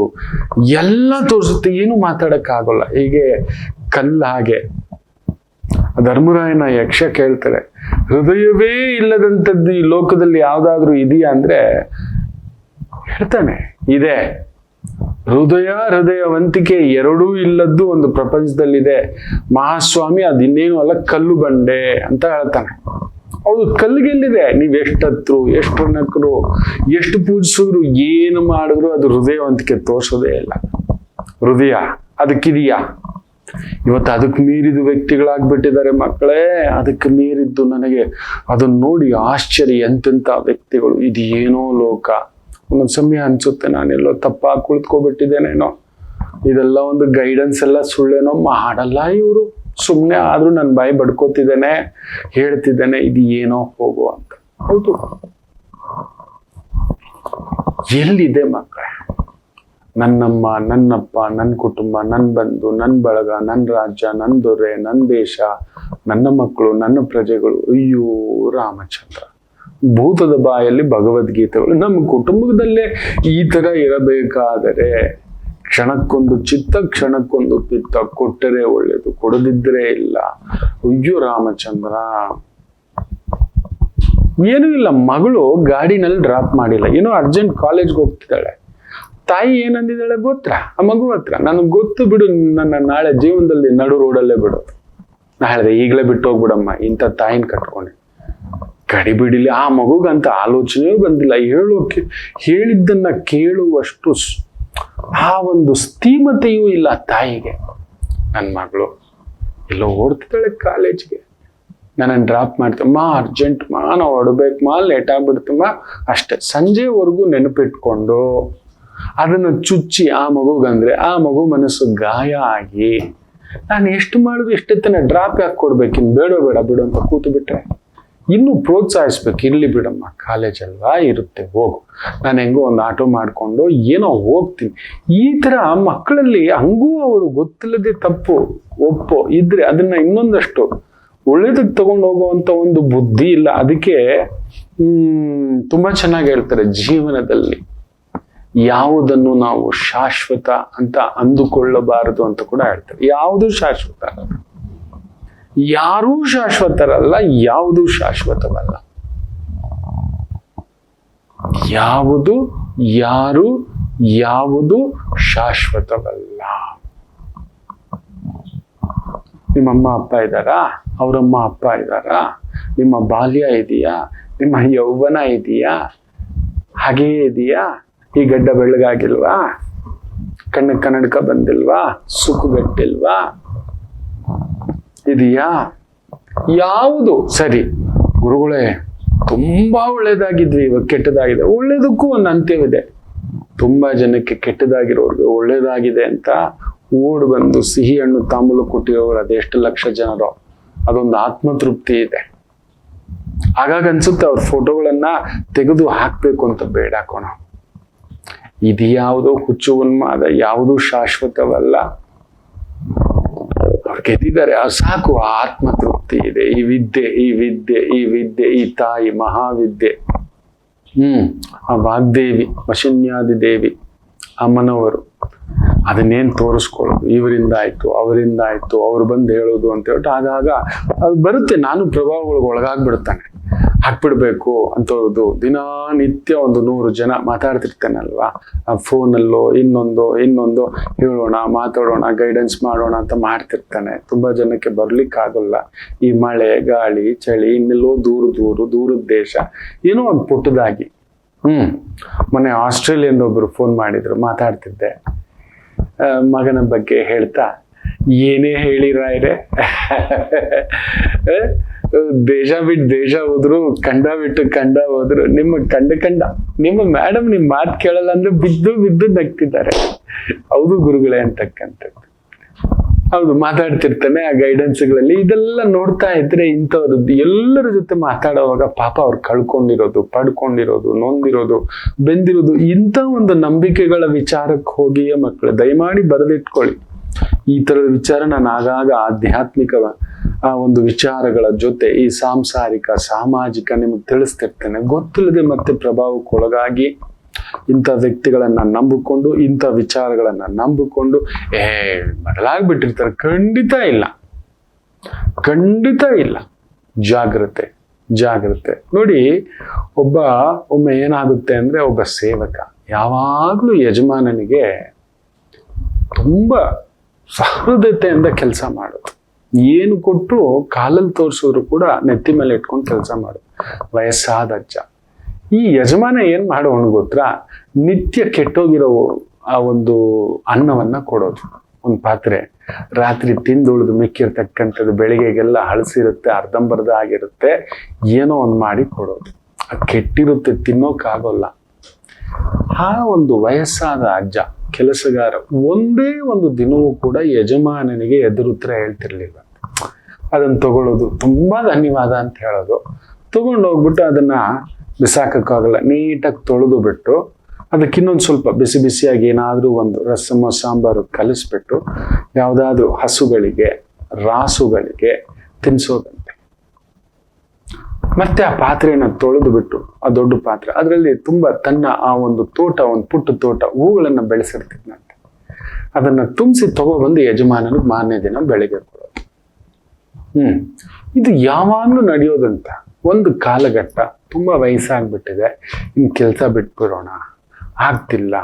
ಎಲ್ಲ ತೋರಿಸುತ್ತೆ, ಏನು ಮಾತಾಡಕ್ಕಾಗಲ್ಲ. ಹೀಗೆ ಕಲ್ಲ ಹಾಗೆ ಧರ್ಮರಾಯನ ಯಕ್ಷ ಕೇಳ್ತಾರೆ, ಹೃದಯವೇ ಇಲ್ಲದಂಥದ್ದು ಈ ಲೋಕದಲ್ಲಿ ಯಾವ್ದಾದ್ರೂ ಇದೆಯಾ ಅಂದ್ರೆ ಹೇಳ್ತಾನೆ, ಇದೆ. ಹೃದಯವಂತಿಕೆ ಎರಡೂ ಇಲ್ಲದ್ದು ಒಂದು ಪ್ರಪಂಚದಲ್ಲಿದೆ ಮಹಾಸ್ವಾಮಿ, ಅದಿನ್ನೇನು ಅಲ್ಲ, ಕಲ್ಲು ಬಂಡೆ ಅಂತ ಹೇಳ್ತಾನೆ. ಹೌದು, ಕಲ್ಲಿಗೆಲ್ಲಿದೆ. ನೀವ್ ಎಷ್ಟತ್ರು, ಎಷ್ಟು ನಕ್ಕರು, ಎಷ್ಟು ಪೂಜಿಸಿದ್ರು, ಏನು ಮಾಡಿದ್ರು ಅದು ಹೃದಯವಂತಿಕೆ ತೋರ್ಸೋದೇ ಇಲ್ಲ. ಹೃದಯ ಅದಕ್ಕಿದೆಯಾ? ಇವತ್ತು ಅದಕ್ಕೆ ಮೀರಿದ ವ್ಯಕ್ತಿಗಳಾಗ್ಬಿಟ್ಟಿದ್ದಾರೆ ಮಕ್ಕಳೇ. ಅದಕ್ಕೆ ಮೀರಿದ್ದು ನನಗೆ ಅದನ್ನ ನೋಡಿ ಆಶ್ಚರ್ಯ. ಎಂತೆಂಥ ವ್ಯಕ್ತಿಗಳು, ಇದು ಏನೋ ಲೋಕ. ಒಂದೊಂದು ಸಮಯ ಅನ್ಸುತ್ತೆ ನಾನೆಲ್ಲೋ ತಪ್ಪಾಗಿ ಕುಳಿತುಕೊಬಿಟ್ಟಿದ್ದೇನೇನೋ, ಇದೆಲ್ಲ ಒಂದು ಗೈಡೆನ್ಸ್ ಎಲ್ಲ ಸುಳ್ಳೇನೋ ಮಾಡಲ್ಲ ಇವರು. ಸುಮ್ಮನೆ ಆದ್ರೂ ನನ್ನ ಬಾಯಿ ಬಡ್ಕೋತಿದ್ದೇನೆ, ಹೇಳ್ತಿದ್ದೇನೆ ಇದು ಏನೋ ಹೋಗು ಅಂತ. ಹೌದು, ಎಲ್ಲಿದೆ ಮಕ್ಕಳೇ ನನ್ನಮ್ಮ, ನನ್ನಪ್ಪ, ನನ್ನ ಕುಟುಂಬ, ನನ್ನ ಬಂಧು, ನನ್ನ ಬಳಗ, ನನ್ನ ರಾಜ್ಯ, ನನ್ನ ದೊರೆ, ನನ್ನ ದೇಶ, ನನ್ನ ಮಕ್ಕಳು, ನನ್ನ ಪ್ರಜೆಗಳು. ಅಯ್ಯೋ ರಾಮಚಂದ್ರ, ಭೂತದ ಬಾಯಲ್ಲಿ ಭಗವದ್ಗೀತೆಗಳು. ನಮ್ಮ ಕುಟುಂಬದಲ್ಲೇ ಈ ತರ ಇರಬೇಕಾದರೆ ಕ್ಷಣಕ್ಕೊಂದು ಚಿತ್ತ, ಕ್ಷಣಕ್ಕೊಂದು ಪಿತ್ತ. ಕೊಟ್ಟರೆ ಒಳ್ಳೇದು, ಕೊಡದಿದ್ರೆ ಇಲ್ಲ. ಅಯ್ಯೋ ರಾಮಚಂದ್ರ, ಏನೂ ಇಲ್ಲ. ಮಗಳು ಗಾಡಿನಲ್ಲಿ ಡ್ರಾಪ್ ಮಾಡಿಲ್ಲ, ಏನೋ ಅರ್ಜೆಂಟ್ ಕಾಲೇಜ್ಗೆ ಹೋಗ್ತಿದ್ದಾಳೆ. ತಾಯಿ ಏನಂದಿದ್ದಾಳೆ ಗೊತ್ತಾ ಆ ಮಗು ಹತ್ರ? ನನಗೆ ಗೊತ್ತು ಬಿಡು, ನನ್ನ ನಾಳೆ ಜೀವನದಲ್ಲಿ ನಡು ರೋಡಲ್ಲೇ ಬಿಡೋದು. ನಾ ಹೇಳಿದೆ ಈಗಲೇ ಬಿಟ್ಟು ಹೋಗ್ಬಿಡಮ್ಮ, ಇಂಥ ತಾಯಿನ ಕಟ್ಕೊಂಡೆ. ಗಡಿಬಿಡಿಲಿ ಆ ಮಗುಗಂತ ಆಲೋಚನೆ ಬಂದಿಲ್ಲ. ಹೇಳಿದ್ದನ್ನ ಕೇಳುವಷ್ಟು ಆ ಒಂದು ಸ್ಥೀಮತೆಯೂ ಇಲ್ಲ ತಾಯಿಗೆ. ನನ್ನ ಮಗಳು ಎಲ್ಲೋ ಓಡ್ತಿದ್ದಾಳೆ ಕಾಲೇಜ್ಗೆ, ನನ್ನನ್ನು ಡ್ರಾಪ್ ಮಾಡ್ತಮ್ಮ, ಅರ್ಜೆಂಟ್ ಮಾ, ನಾವು ಹೊಡ್ಬೇಕಮ್ಮ, ಲೇಟ್ ಆಗ್ಬಿಡ್ತಮ್ಮ. ಅಷ್ಟೇ. ಸಂಜೆವರೆಗೂ ನೆನಪಿಟ್ಕೊಂಡು ಅದನ್ನ ಚುಚ್ಚಿ ಆ ಮಗುಗಂದ್ರೆ ಆ ಮಗು ಮನಸ್ಸು ಗಾಯ ಆಗಿ ನಾನು ಎಷ್ಟು ಮಾಡಿದ್ರು ಎಷ್ಟೊತ್ತನ ಡ್ರಾಪ್ ಯಾಕೆ ಕೊಡ್ಬೇಕು, ಇನ್ನು ಬೇಡ ಬಿಡು ಅಂತ ಕೂತು ಬಿಟ್ರೆ ಇನ್ನೂ ಪ್ರೋತ್ಸಾಹಿಸ್ಬೇಕು. ಇರ್ಲಿ ಬಿಡಮ್ಮ, ಕಾಲೇಜ್ ಅಲ್ವಾ, ಇರುತ್ತೆ, ಹೋಗು, ನಾನು ಹೆಂಗೋ ಒಂದು ಆಟೋ ಮಾಡ್ಕೊಂಡು ಏನೋ ಹೋಗ್ತೀನಿ. ಈ ತರ ಮಕ್ಕಳಲ್ಲಿ ಹಂಗೂ ಅವರು ಗೊತ್ತಿಲ್ಲದೆ ತಪ್ಪು ಒಪ್ಪೋ ಇದ್ರೆ ಅದನ್ನ ಇನ್ನೊಂದಷ್ಟು ಒಳ್ಳೇದಕ್ಕೆ ತಗೊಂಡು ಹೋಗುವಂತ ಒಂದು ಬುದ್ಧಿ ಇಲ್ಲ. ಅದಕ್ಕೆ ತುಂಬಾ ಚೆನ್ನಾಗಿ ಹೇಳ್ತಾರೆ, ಜೀವನದಲ್ಲಿ ಯಾವುದನ್ನು ನಾವು ಶಾಶ್ವತ ಅಂತ ಅಂದುಕೊಳ್ಳಬಾರದು ಅಂತ ಕೂಡ ಹೇಳ್ತಾರೆ. ಯಾವುದು ಶಾಶ್ವತ ಅಲ್ಲ, ಯಾರೂ ಶಾಶ್ವತರಲ್ಲ, ಯಾವುದು ಶಾಶ್ವತವಲ್ಲ. ಯಾವುದು ಶಾಶ್ವತವಲ್ಲ. ನಿಮ್ಮಮ್ಮ ಅಪ್ಪ ಇದ್ದಾರಾ? ಅವರಮ್ಮ ಅಪ್ಪ ಇದ್ದಾರಾ? ನಿಮ್ಮ ಬಾಲ್ಯ ಇದೆಯಾ? ನಿಮ್ಮ ಯೌವನ ಇದೆಯಾ? ಹಾಗೇ ಇದೆಯಾ? ಈ ಗಡ್ಡ ಬೆಳ್ಳಗಾಗಿಲ್ವಾ? ಕಣ್ಣಕ್ಕೆ ಕನ್ನಡಕ ಬಂದಿಲ್ವಾ? ಸುಕ್ಕುಗಟ್ಟಿಲ್ವಾ? ಇದೆಯಾ? ಯಾವುದು ಸರಿ? ಗುರುಗಳೇ ತುಂಬಾ ಒಳ್ಳೇದಾಗಿದ್ವಿ, ಇವಾಗ ಕೆಟ್ಟದಾಗಿದೆ. ಒಳ್ಳೇದಕ್ಕೂ ಒಂದು ಅಂತ್ಯವಿದೆ. ತುಂಬಾ ಜನಕ್ಕೆ ಕೆಟ್ಟದಾಗಿರೋರ್ಗೆ ಒಳ್ಳೇದಾಗಿದೆ ಅಂತ ಓಡ್ ಬಂದು ಸಿಹಿ ಹಣ್ಣು ತಾಂಬೂಲ ಕೊಟ್ಟಿರೋರು ಅದೆಷ್ಟು ಲಕ್ಷ ಜನರು. ಅದೊಂದು ಆತ್ಮತೃಪ್ತಿ ಇದೆ. ಆಗಾಗ ಅನ್ಸುತ್ತೆ ಅವ್ರ ಫೋಟೋಗಳನ್ನ ತೆಗೆದು ಹಾಕ್ಬೇಕು ಅಂತ. ಬೇಡ ಕೋಣ, ಇದು ಯಾವುದೋ ಹುಚ್ಚು ಉನ್ಮಾದ, ಯಾವುದೂ ಶಾಶ್ವತವಲ್ಲ. ಅವ್ರು ಗೆದ್ದಿದ್ದಾರೆ, ಸಾಕು. ಆತ್ಮತೃಪ್ತಿ ಇದೆ. ಈ ವಿದ್ಯೆ, ಈ ತಾಯಿ ಮಹಾವಿದ್ಯೆ, ಆ ವಾಗ್ದೇವಿ, ವಶನ್ಯಾದಿ ದೇವಿ, ಅಮ್ಮನವರು, ಅದನ್ನೇನು ತೋರಿಸ್ಕೊಳ್ಳೋದು, ಇವರಿಂದ ಆಯ್ತು, ಅವರಿಂದ ಆಯ್ತು, ಅವ್ರು ಬಂದು ಹೇಳೋದು ಅಂತ ಹೇಳ್ಬಿಟ್ಟು ಆಗಾಗ ಅದು ಬರುತ್ತೆ. ನಾನು ಪ್ರಭಾವಗಳಿಗೆ ಒಳಗಾಗ್ಬಿಡ್ತಾನೆ. ಹಾಕ್ಬಿಡ್ಬೇಕು ಅಂತವ್ರದ್ದು ದಿನನಿತ್ಯ ಒಂದು 100 ಜನ ಮಾತಾಡ್ತಿರ್ತಾನಲ್ವಾ, ಆ ಫೋನಲ್ಲೋ ಇನ್ನೊಂದು ಹೇಳೋಣ, ಮಾತಾಡೋಣ, ಗೈಡೆನ್ಸ್ ಮಾಡೋಣ ಅಂತ ಮಾಡ್ತಿರ್ತಾನೆ. ತುಂಬಾ ಜನಕ್ಕೆ ಬರ್ಲಿಕ್ಕಾಗಲ್ಲ. ಈ ಮಳೆ, ಗಾಳಿ, ಚಳಿ, ಇನ್ನೆಲ್ಲೋ ದೂರದ ದೇಶ, ಏನೋ ಒಂದು ಪುಟ್ಟದಾಗಿ. ಮೊನ್ನೆ ಆಸ್ಟ್ರೇಲಿಯಿಂದ ಒಬ್ರು ಫೋನ್ ಮಾಡಿದ್ರು, ಮಾತಾಡ್ತಿದ್ದೆ. ಮಗನ ಬಗ್ಗೆ ಹೇಳ್ತಾ, ಏನೇ ಹೇಳಿರಾಯ್ರೆ, ದೇಶ ಬಿಟ್ಟು ದೇಶ ಹೋದ್ರು, ಖಂಡ ಬಿಟ್ಟು ಖಂಡ ಹೋದ್ರು, ನಿಮ್ಮ ಮೇಡಮ್ ನಿಮ್ ಮಾತು ಕೇಳಲ್ಲ ಅಂದ್ರೆ ಬಿದ್ದು ನಗ್ತಿದ್ದಾರೆ. ಹೌದು ಗುರುಗಳೇ ಅಂತಕ್ಕಂಥದ್ದು. ಹೌದು, ಮಾತಾಡ್ತಿರ್ತಾನೆ ಆ ಗೈಡೆನ್ಸ್ಗಳಲ್ಲಿ. ಇದೆಲ್ಲ ನೋಡ್ತಾ ಇದ್ರೆ ಇಂಥವ್ರದ್ದು ಎಲ್ಲರ ಜೊತೆ ಮಾತಾಡುವಾಗ ಪಾಪ ಅವ್ರು ಕಳ್ಕೊಂಡಿರೋದು, ಪಡ್ಕೊಂಡಿರೋದು, ನೊಂದಿರೋದು, ಬೆಂದಿರೋದು, ಇಂಥ ಒಂದು ನಂಬಿಕೆಗಳ ವಿಚಾರಕ್ಕೆ ಹೋಗಿಯೇ ಮಕ್ಕಳು ದಯಮಾಡಿ ಬರೆದಿಟ್ಕೊಳ್ಳಿ. ಈ ತರದ ವಿಚಾರ ನಾನು ಆಗಾಗ ಆಧ್ಯಾತ್ಮಿಕ ಆ ಒಂದು ವಿಚಾರಗಳ ಜೊತೆ ಈ ಸಾಂಸಾರಿಕ ಸಾಮಾಜಿಕ ನಿಮಗೆ ತಿಳಿಸ್ತಿರ್ತೇನೆ. ಗೊತ್ತಿಲ್ಲದೆ ಮತ್ತೆ ಪ್ರಭಾವಕ್ಕೊಳಗಾಗಿ ಇಂಥ ವ್ಯಕ್ತಿಗಳನ್ನ ನಂಬಿಕೊಂಡು, ಇಂಥ ವಿಚಾರಗಳನ್ನ ನಂಬಿಕೊಂಡು ಬದಲಾಗ್ಬಿಟ್ಟಿರ್ತಾರೆ. ಖಂಡಿತ ಇಲ್ಲ. ಜಾಗ್ರತೆ ನೋಡಿ. ಒಮ್ಮೆ ಏನಾಗುತ್ತೆ ಅಂದ್ರೆ, ಒಬ್ಬ ಸೇವಕ ಯಾವಾಗ್ಲೂ ಯಜಮಾನನಿಗೆ ತುಂಬಾ ಸಹೃದಯತೆಯಿಂದ ಕೆಲಸ ಮಾಡೋದು. ಏನು ಕೊಟ್ಟರು ಕಾಲಲ್ಲಿ ತೋರಿಸೋರು ಕೂಡ ನೆತ್ತಿ ಮೇಲೆ ಇಟ್ಕೊಂಡು ಕೆಲಸ ಮಾಡೋದು. ವಯಸ್ಸಾದ ಅಜ್ಜ. ಈ ಯಜಮಾನ ಏನ್ ಮಾಡೋನು ಗೊತ್ತಾ, ನಿತ್ಯ ಕೆಟ್ಟೋಗಿರೋ ಆ ಒಂದು ಅನ್ನವನ್ನ ಕೊಡೋದು. ಒಂದು ಪಾತ್ರೆ ರಾತ್ರಿ ತಿಂದುಳಿದು ಮಿಕ್ಕಿರ್ತಕ್ಕಂಥದ್ದು ಬೆಳಿಗ್ಗೆಗೆಲ್ಲ ಹಳಸಿರುತ್ತೆ, ಅರ್ಧಂಬರ್ಧ ಆಗಿರುತ್ತೆ, ಏನೋ ಒಂದು ಮಾಡಿ ಕೊಡೋದು. ಅದು ಕೆಟ್ಟಿರುತ್ತೆ, ತಿನ್ನೋಕ್ಕಾಗೋಲ್ಲ. ಆ ಒಂದು ವಯಸ್ಸಾದ ಅಜ್ಜ ಕೆಲಸಗಾರ ಒಂದೇ ಒಂದು ದಿನವೂ ಕೂಡ ಯಜಮಾನನಿಗೆ ಎದುರುತ್ತರ ಹೇಳ್ತಿರ್ಲಿಲ್ಲ. ಅದನ್ನ ತಗೊಳ್ಳೋದು, ತುಂಬಾ ಧನ್ಯವಾದ ಅಂತ ಹೇಳೋದು, ತಗೊಂಡೋಗ್ಬಿಟ್ಟು ಅದನ್ನ ಬಿಸಾಕಕ್ಕಾಗಲ್ಲ, ನೀಟಾಗಿ ತೊಳೆದು ಬಿಟ್ಟು ಅದಕ್ಕೆ ಇನ್ನೊಂದು ಸ್ವಲ್ಪ ಬಿಸಿಯಾಗಿ ಏನಾದ್ರೂ ಒಂದು ರಸಮ ಸಾಂಬಾರು ಕಲಿಸ್ಬಿಟ್ಟು ಯಾವ್ದಾದ್ರು ಹಸುಗಳಿಗೆ, ರಾಸುಗಳಿಗೆ ತಿನ್ಸೋದಂತೆ. ಮತ್ತೆ ಆ ಪಾತ್ರೆನ ತೊಳೆದು ಬಿಟ್ಟು, ಆ ದೊಡ್ಡ ಪಾತ್ರೆ, ಅದರಲ್ಲಿ ತುಂಬಾ ತನ್ನ ಆ ಒಂದು ತೋಟ, ಒಂದು ಪುಟ್ಟ ತೋಟ, ಹೂಗಳನ್ನ ಬೆಳೆಸಿರ್ತಿದ್ನಂತೆ. ಅದನ್ನ ತುಂಬಿಸಿ ತಗೊಬಂದು ಯಜಮಾನನಿಗೆ ಮಾರನೇ ದಿನ ಬೆಳಿಗ್ಗೆ ಕೊಡೋದು. ಇದು ಯಾವಾಗ್ಲೂ ನಡೆಯೋದಂತ. ಒಂದು ಕಾಲಘಟ್ಟ ತುಂಬಾ ವಯಸ್ಸಾಗ್ಬಿಟ್ಟಿದೆ, ಇನ್ ಕೆಲಸ ಬಿಟ್ಬಿಡೋಣ, ಆಗ್ತಿಲ್ಲ,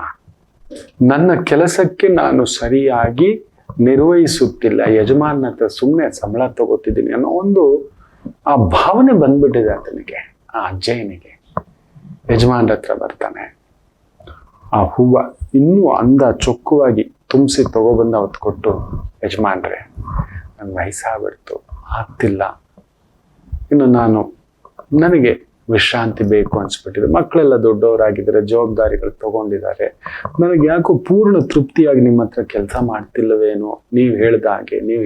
ನನ್ನ ಕೆಲಸಕ್ಕೆ ನಾನು ಸರಿಯಾಗಿ ನಿರ್ವಹಿಸುತ್ತಿಲ್ಲ, ಯಜಮಾನ ಹತ್ರ ಸುಮ್ಮನೆ ಸಂಬಳ ತಗೋತಿದ್ದೀನಿ ಅನ್ನೋ ಒಂದು ಆ ಭಾವನೆ ಬಂದ್ಬಿಟ್ಟಿದೆ ಆತನಿಗೆ, ಆ ಅಜ್ಜಯ್ಯನಿಗೆ. ಯಜಮಾನ್ರ ಹತ್ರ ಬರ್ತಾನೆ, ಆ ಹೂವ ಇನ್ನೂ ಅಂದ ಚೊಕ್ಕವಾಗಿ ತುಂಬಿಸಿ ತಗೊಬಂದು ಅವತ್ತು ಕೊಟ್ಟು, ಯಜಮಾನ್ರೆ ನನ್ನ ವಯಸ್ಸಾಗ್ಬಿಡ್ತು, ಆಗ್ತಿಲ್ಲ, ಇನ್ನು ನನಗೆ ವಿಶ್ರಾಂತಿ ಬೇಕು ಅನ್ಸ್ಬಿಟ್ಟಿದೆ, ಮಕ್ಕಳೆಲ್ಲ ದೊಡ್ಡವರಾಗಿದ್ದಾರೆ, ಜವಾಬ್ದಾರಿಗಳು ತಗೊಂಡಿದ್ದಾರೆ, ನನಗೆ ಯಾಕೋ ಪೂರ್ಣ ತೃಪ್ತಿಯಾಗಿ ನಿಮ್ಮ ಹತ್ರ ಕೆಲಸ ಮಾಡ್ತಿಲ್ಲವೇನೋ, ನೀವು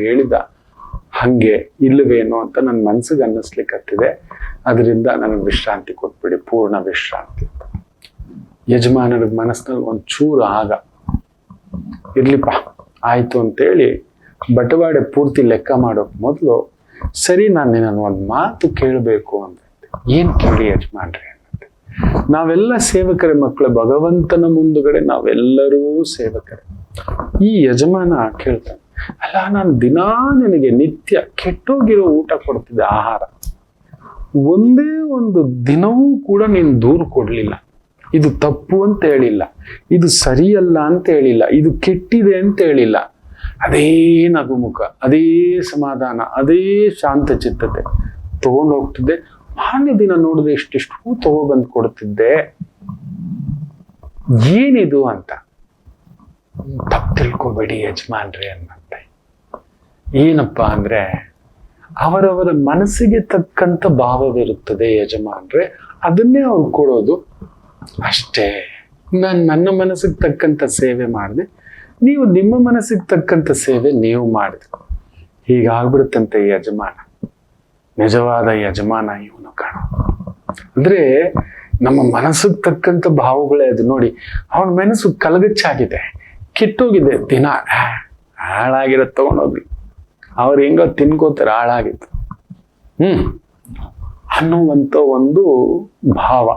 ಹೇಳಿದ ಹಂಗೆ ಇಲ್ಲವೇನೋ ಅಂತ ನನ್ನ ಮನ್ಸಿಗೆ ಅನ್ನಿಸ್ಲಿಕ್ಕತ್ತಿದೆ, ಅದರಿಂದ ನನಗೆ ವಿಶ್ರಾಂತಿ ಕೊಟ್ಬಿಡಿ, ಪೂರ್ಣ ವಿಶ್ರಾಂತಿ. ಯಜಮಾನರ ಮನಸ್ಸಿನಲ್ಲಿ ಒಂಚೂರು ಆಗ ಇರ್ಲಿಪ್ಪ ಆಯ್ತು ಅಂತೇಳಿ ಬಟವಾಡೆ ಪೂರ್ತಿ ಲೆಕ್ಕ ಮಾಡೋಕ್ ಮೊದಲು, ಸರಿ ನಾನು ನಿನ್ನ ಒಂದು ಮಾತು ಕೇಳಬೇಕು ಅಂತ. ಏನ್ ಕೇಳಿ ಯಜಮಾನ್ರೆ ಅನ್ನತ್ತೆ. ನಾವೆಲ್ಲ ಸೇವಕರೇ ಮಕ್ಕಳು, ಭಗವಂತನ ಮುಂದುಗಡೆ ನಾವೆಲ್ಲರೂ ಸೇವಕರೇ. ಈ ಯಜಮಾನ ಕೇಳ್ತಾನೆ, ಅಲ್ಲ ನಾನು ದಿನಾ ನಿನಗೆ ನಿತ್ಯ ಕೆಟ್ಟೋಗಿರೋ ಊಟ ಕೊಡ್ತಿದ್ದೆ, ಆಹಾರ, ಒಂದೇ ಒಂದು ದಿನವೂ ಕೂಡ ನೀನು ದೂರ ಕೊಡ್ಲಿಲ್ಲ, ಇದು ತಪ್ಪು ಅಂತ ಹೇಳಿಲ್ಲ, ಇದು ಸರಿಯಲ್ಲ ಅಂತ ಹೇಳಿಲ್ಲ, ಇದು ಕೆಟ್ಟಿದೆ ಅಂತ ಹೇಳಿಲ್ಲ. ಅದೇ ನಗುಮುಖ, ಅದೇ ಸಮಾಧಾನ, ಅದೇ ಶಾಂತ ಚಿತ್ತತೆ ತಗೊಂಡು ಹೋಗ್ತಿದ್ದೆ. ಮಾನ್ಯ ದಿನ ನೋಡಿದ್ರೆ ಇಷ್ಟಿಷ್ಟು ತಗೊಬಂದು ಕೊಡ್ತಿದ್ದೆ, ಏನಿದು ಅಂತ. ತಪ್ಪು ತಿಳ್ಕೊಬೇಡಿ ಯಜಮಾನ್ರೆ ಅನ್ನಂತೆ. ಏನಪ್ಪಾ ಅಂದ್ರೆ, ಅವರವರ ಮನಸ್ಸಿಗೆ ತಕ್ಕಂತ ಭಾವವಿರುತ್ತದೆ ಯಜಮಾನ್ರೆ, ಅದನ್ನೇ ಅವ್ರು ಕೊಡೋದು ಅಷ್ಟೇ. ನಾನು ನನ್ನ ಮನಸ್ಸಿಗೆ ತಕ್ಕಂತ ಸೇವೆ ಮಾಡಿದೆ, ನೀವು ನಿಮ್ಮ ಮನಸ್ಸಿಗೆ ತಕ್ಕಂತ ಸೇವೆ ನೀವು ಮಾಡಿದ್ರಿ. ಹೀಗಾಗ್ಬಿಡುತ್ತಂತೆ ಯಜಮಾನ. ನಿಜವಾದ ಯಜಮಾನ ಇವನು ಕಾಣ. ಅಂದ್ರೆ ನಮ್ಮ ಮನಸ್ಸಿಗೆ ತಕ್ಕಂತ ಭಾವಗಳೇ ಅದು. ನೋಡಿ, ಅವನ ಮನಸ್ಸು ಕಲಗಚ್ಚಾಗಿದೆ, ಕೆಟ್ಟೋಗಿದೆ, ದಿನ ಹಾಳಾಗಿರೋದು ತಗೊಂಡೋಗ್ಲಿ, ಅವ್ರು ಹೆಂಗೋ ತಿನ್ಕೋತಾರೆ, ಹಾಳಾಗಿತ್ತು ಅನ್ನುವಂತ ಒಂದು ಭಾವ.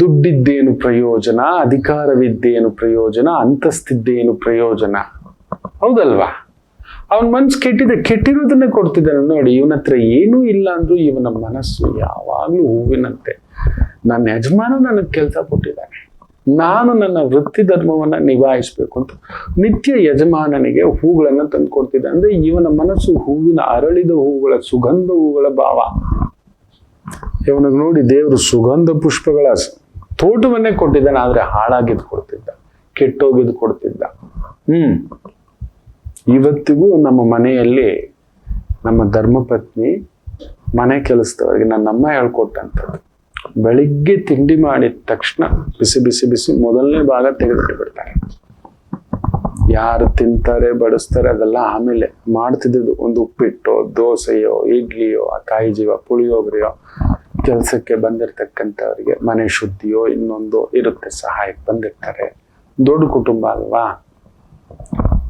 ದುಡ್ಡಿದ್ದೇನು ಪ್ರಯೋಜನ, ಅಧಿಕಾರವಿದ್ದೇನು ಪ್ರಯೋಜನ, ಅಂತಸ್ತಿದ್ದೇನು ಪ್ರಯೋಜನ, ಹೌದಲ್ವಾ? ಅವನ ಮನ್ಸು ಕೆಟ್ಟಿರೋದನ್ನೇ ಕೊಡ್ತಿದ್ದಾನೆ. ನೋಡಿ, ಇವನ ಹತ್ರ ಏನೂ ಇಲ್ಲ ಅಂದ್ರೂ ಇವನ ಮನಸ್ಸು ಯಾವಾಗ್ಲೂ ಹೂವಿನಂತೆ. ನನ್ನ ಯಜಮಾನ ನನಗೆ ಕೆಲಸ ಕೊಟ್ಟಿದ್ದಾನೆ, ನಾನು ನನ್ನ ವೃತ್ತಿ ಧರ್ಮವನ್ನ ನಿಭಾಯಿಸ್ಬೇಕು ಅಂತ ನಿತ್ಯ ಯಜಮಾನನಿಗೆ ಹೂಗಳನ್ನ ತಂದು ಕೊಡ್ತಿದ್ದ. ಅಂದ್ರೆ ಇವನ ಮನಸ್ಸು ಹೂವಿನ ಅರಳಿದ ಹೂಗಳ, ಸುಗಂಧ ಹೂಗಳ ಭಾವ. ಇವನಿಗೆ ನೋಡಿ ದೇವರು ಸುಗಂಧ ಪುಷ್ಪಗಳ ತೋಟವನ್ನೇ ಕೊಟ್ಟಿದ್ದಾನೆ, ಆದ್ರೆ ಹಾಳಾಗಿದ್ದು ಕೊಡ್ತಿದ್ದ, ಕೆಟ್ಟೋಗಿದ್ದು ಕೊಡ್ತಿದ್ದ. ಇವತ್ತಿಗೂ ನಮ್ಮ ಮನೆಯಲ್ಲಿ ನಮ್ಮ ಧರ್ಮಪತ್ನಿ ಮನೆ ಕೆಲಸದವರಿಗೆ ನನ್ನಮ್ಮ ಹೇಳ್ಕೊಟ್ಟಂಥದ್ದು, ಬೆಳಿಗ್ಗೆ ತಿಂಡಿ ಮಾಡಿದ ತಕ್ಷಣ ಬಿಸಿ ಬಿಸಿ ಬಿಸಿ ಮೊದಲನೇ ಭಾಗ ತೆಗೆದಿಟ್ಟು ಬಿಡ್ತಾರೆ. ಯಾರು ತಿಂತಾರೆ ಬಡಿಸ್ತಾರೆ ಅದೆಲ್ಲ ಆಮೇಲೆ ಮಾಡ್ತಿದ್ದು. ಒಂದು ಉಪ್ಪಿಟ್ಟೋ, ದೋಸೆಯೋ, ಇಡ್ಲಿಯೋ, ಕಾಯಿ ಜೀವ, ಪುಳಿಯೋಗರೆಯೋ, ಕೆಲಸಕ್ಕೆ ಬಂದಿರ್ತಕ್ಕಂಥವ್ರಿಗೆ ಮನೆ ಶುದ್ಧಿಯೋ ಇನ್ನೊಂದು ಇರುತ್ತೆ, ಸಹಾಯಕ್ಕೆ ಬಂದಿರ್ತಾರೆ. ದೊಡ್ಡ ಕುಟುಂಬ ಅಲ್ವಾ,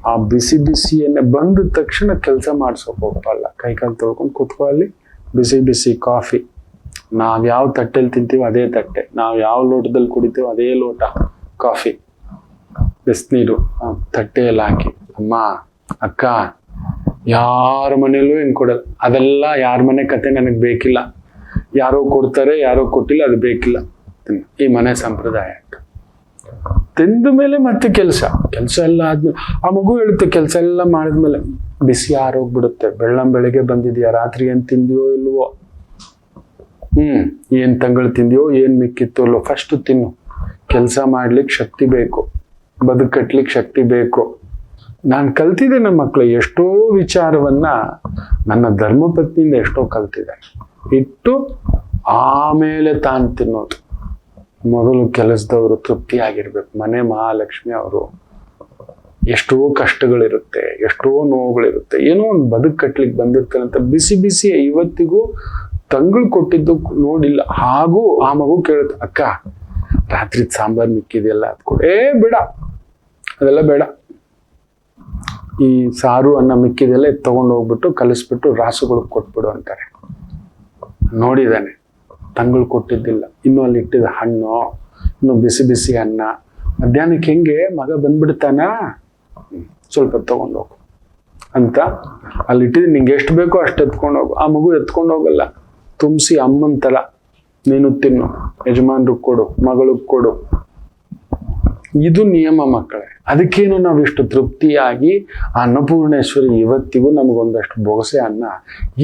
ಆ ಬಿಸಿ ಬಿಸಿಯನ್ನೇ ಬಂದ ತಕ್ಷಣ ಕೆಲಸ ಮಾಡ್ಸೋಕೆ ಹೋಗಲ್ಲ. ಕೈಕಾಲು ತೊಳ್ಕೊಂಡು ಕುತ್ಕೋ, ಅಲ್ಲಿ ಬಿಸಿ ಬಿಸಿ ಕಾಫಿ, ನಾವ್ ಯಾವ ತಟ್ಟೆಲಿ ತಿಂತೀವೋ ಅದೇ ತಟ್ಟೆ, ನಾವ್ ಯಾವ ಲೋಟದಲ್ಲಿ ಕುಡಿತೀವೋ ಅದೇ ಲೋಟ ಕಾಫಿ, ಬಿಸಿನೀರು ತಟ್ಟೆಯಲ್ಲಿ ಹಾಕಿ, ಅಮ್ಮ ಅಕ್ಕ ಯಾರ ಮನೇಲೂ ಹಿಂಗ್ ಕೊಡಲ್ಲ. ಅದೆಲ್ಲ ಯಾರ ಮನೆ ಕತೆ ನನಗೆ ಬೇಕಿಲ್ಲ, ಯಾರೋ ಕೊಡ್ತಾರೆ ಯಾರೋ ಕೊಟ್ಟಿಲ್ಲ, ಅದು ಬೇಕಿಲ್ಲ. ಈ ಮನೆ ಸಂಪ್ರದಾಯ ಅಂತ ತಿಂದ ಮೇಲೆ ಮತ್ತೆ ಕೆಲಸ ಎಲ್ಲ ಆದ್ಮೇಲೆ ಆ ಮಗು ಹೇಳುತ್ತೆ, ಕೆಲಸ ಎಲ್ಲ ಮಾಡಿದ್ಮೇಲೆ ಬಿಸಿ ಆರೋಗ್ಬಿಡುತ್ತೆ. ಬೆಳ್ಳಂಬೆಳಿಗ್ಗೆ ಬಂದಿದ್ಯಾ, ರಾತ್ರಿ ಏನ್ ತಿಂದಿಯೋ ಇಲ್ವೋ, ಏನ್ ತಂಗಳು ತಿಂದಿಯೋ, ಏನ್ ಮಿಕ್ಕಿತ್ತು ಅಲ್ಲೋ, ಫಸ್ಟ್ ತಿನ್ನು. ಕೆಲಸ ಮಾಡ್ಲಿಕ್ಕೆ ಶಕ್ತಿ ಬೇಕು, ಬದುಕಟ್ಲಿಕ್ಕೆ ಶಕ್ತಿ ಬೇಕು. ನಾನು ಕಲ್ತಿದ್ದೆ ನಮ್ಮ ಮಕ್ಕಳು ಎಷ್ಟೋ ವಿಚಾರವನ್ನ ನನ್ನ ಧರ್ಮಪತ್ನಿಯಿಂದ ಎಷ್ಟೋ ಕಲ್ತಿದ್ದೆ. ಇಟ್ಟು ಆಮೇಲೆ ತಾನು ತಿನ್ನೋದು. ಮೊದಲು ಕೆಲಸದವರು ತೃಪ್ತಿಯಾಗಿರ್ಬೇಕು. ಮನೆ ಮಹಾಲಕ್ಷ್ಮಿ ಅವರು ಎಷ್ಟೋ ಕಷ್ಟಗಳಿರುತ್ತೆ, ಎಷ್ಟೋ ನೋವುಗಳಿರುತ್ತೆ, ಏನೋ ಒಂದು ಬದುಕು ಕಟ್ಲಿಕ್ಕೆ ಬಂದಿರ್ತಾರೆ ಅಂತ ಬಿಸಿ ಬಿಸಿ ಇವತ್ತಿಗೂ ತಂಗಳು ಕೊಟ್ಟಿದ್ದು ನೋಡಿಲ್ಲ. ಹಾಗೂ ಆ ಮಗು ಕೇಳುತ್ತೆ, ಅಕ್ಕ ರಾತ್ರಿ ಸಾಂಬಾರ್ ಮಿಕ್ಕಿದೆಯಲ್ಲ ಅದ್ ಕೊಡು. ಬೇಡ, ಅದೆಲ್ಲ ಬೇಡ, ಈ ಸಾರು ಅನ್ನ ಮಿಕ್ಕಿದೆಲ್ಲ ತಗೊಂಡು ಹೋಗ್ಬಿಟ್ಟು ಕಲಿಸ್ಬಿಟ್ಟು ರಾಸುಗಳಿಗೆ ಕೊಟ್ಬಿಡು ಅಂತಾರೆ. ನೋಡಿದಾನೆ, ತಂಗಳು ಕೊಟ್ಟಿದ್ದಿಲ್ಲ, ಇನ್ನು ಅಲ್ಲಿ ಇಟ್ಟಿದ ಹಣ್ಣು, ಇನ್ನು ಬಿಸಿ ಬಿಸಿ ಅನ್ನ, ಮಧ್ಯಾಹ್ನಕ್ಕೆ ಹೆಂಗೆ ಮಗ ಬಂದ್ಬಿಡ್ತಾನ, ಸ್ವಲ್ಪ ತಗೊಂಡು ಹೋಗು ಅಂತ ಅಲ್ಲಿ ಇಟ್ಟಿದ್ದು. ನಿಂಗೆ ಎಷ್ಟು ಬೇಕೋ ಅಷ್ಟು ಎತ್ಕೊಂಡು ಹೋಗು. ಆ ಮಗು ಎತ್ಕೊಂಡು ಹೋಗಲ್ಲ, ತುಂಬಿಸಿ ಅಮ್ಮನ ತಲ, ನೀನು ತಿನ್ನು, ಯಜಮಾನ್ರಿಗೆ ಕೊಡು, ಮಗಳಿಗೆ ಕೊಡು. ಇದು ನಿಯಮ ಮಕ್ಕಳೇ. ಅದಕ್ಕೇನು ನಾವಿಷ್ಟು ತೃಪ್ತಿಯಾಗಿ ಅನ್ನಪೂರ್ಣೇಶ್ವರಿ ಇವತ್ತಿಗೂ ನಮಗೊಂದಷ್ಟು ಬೊಗಸೆ ಅನ್ನ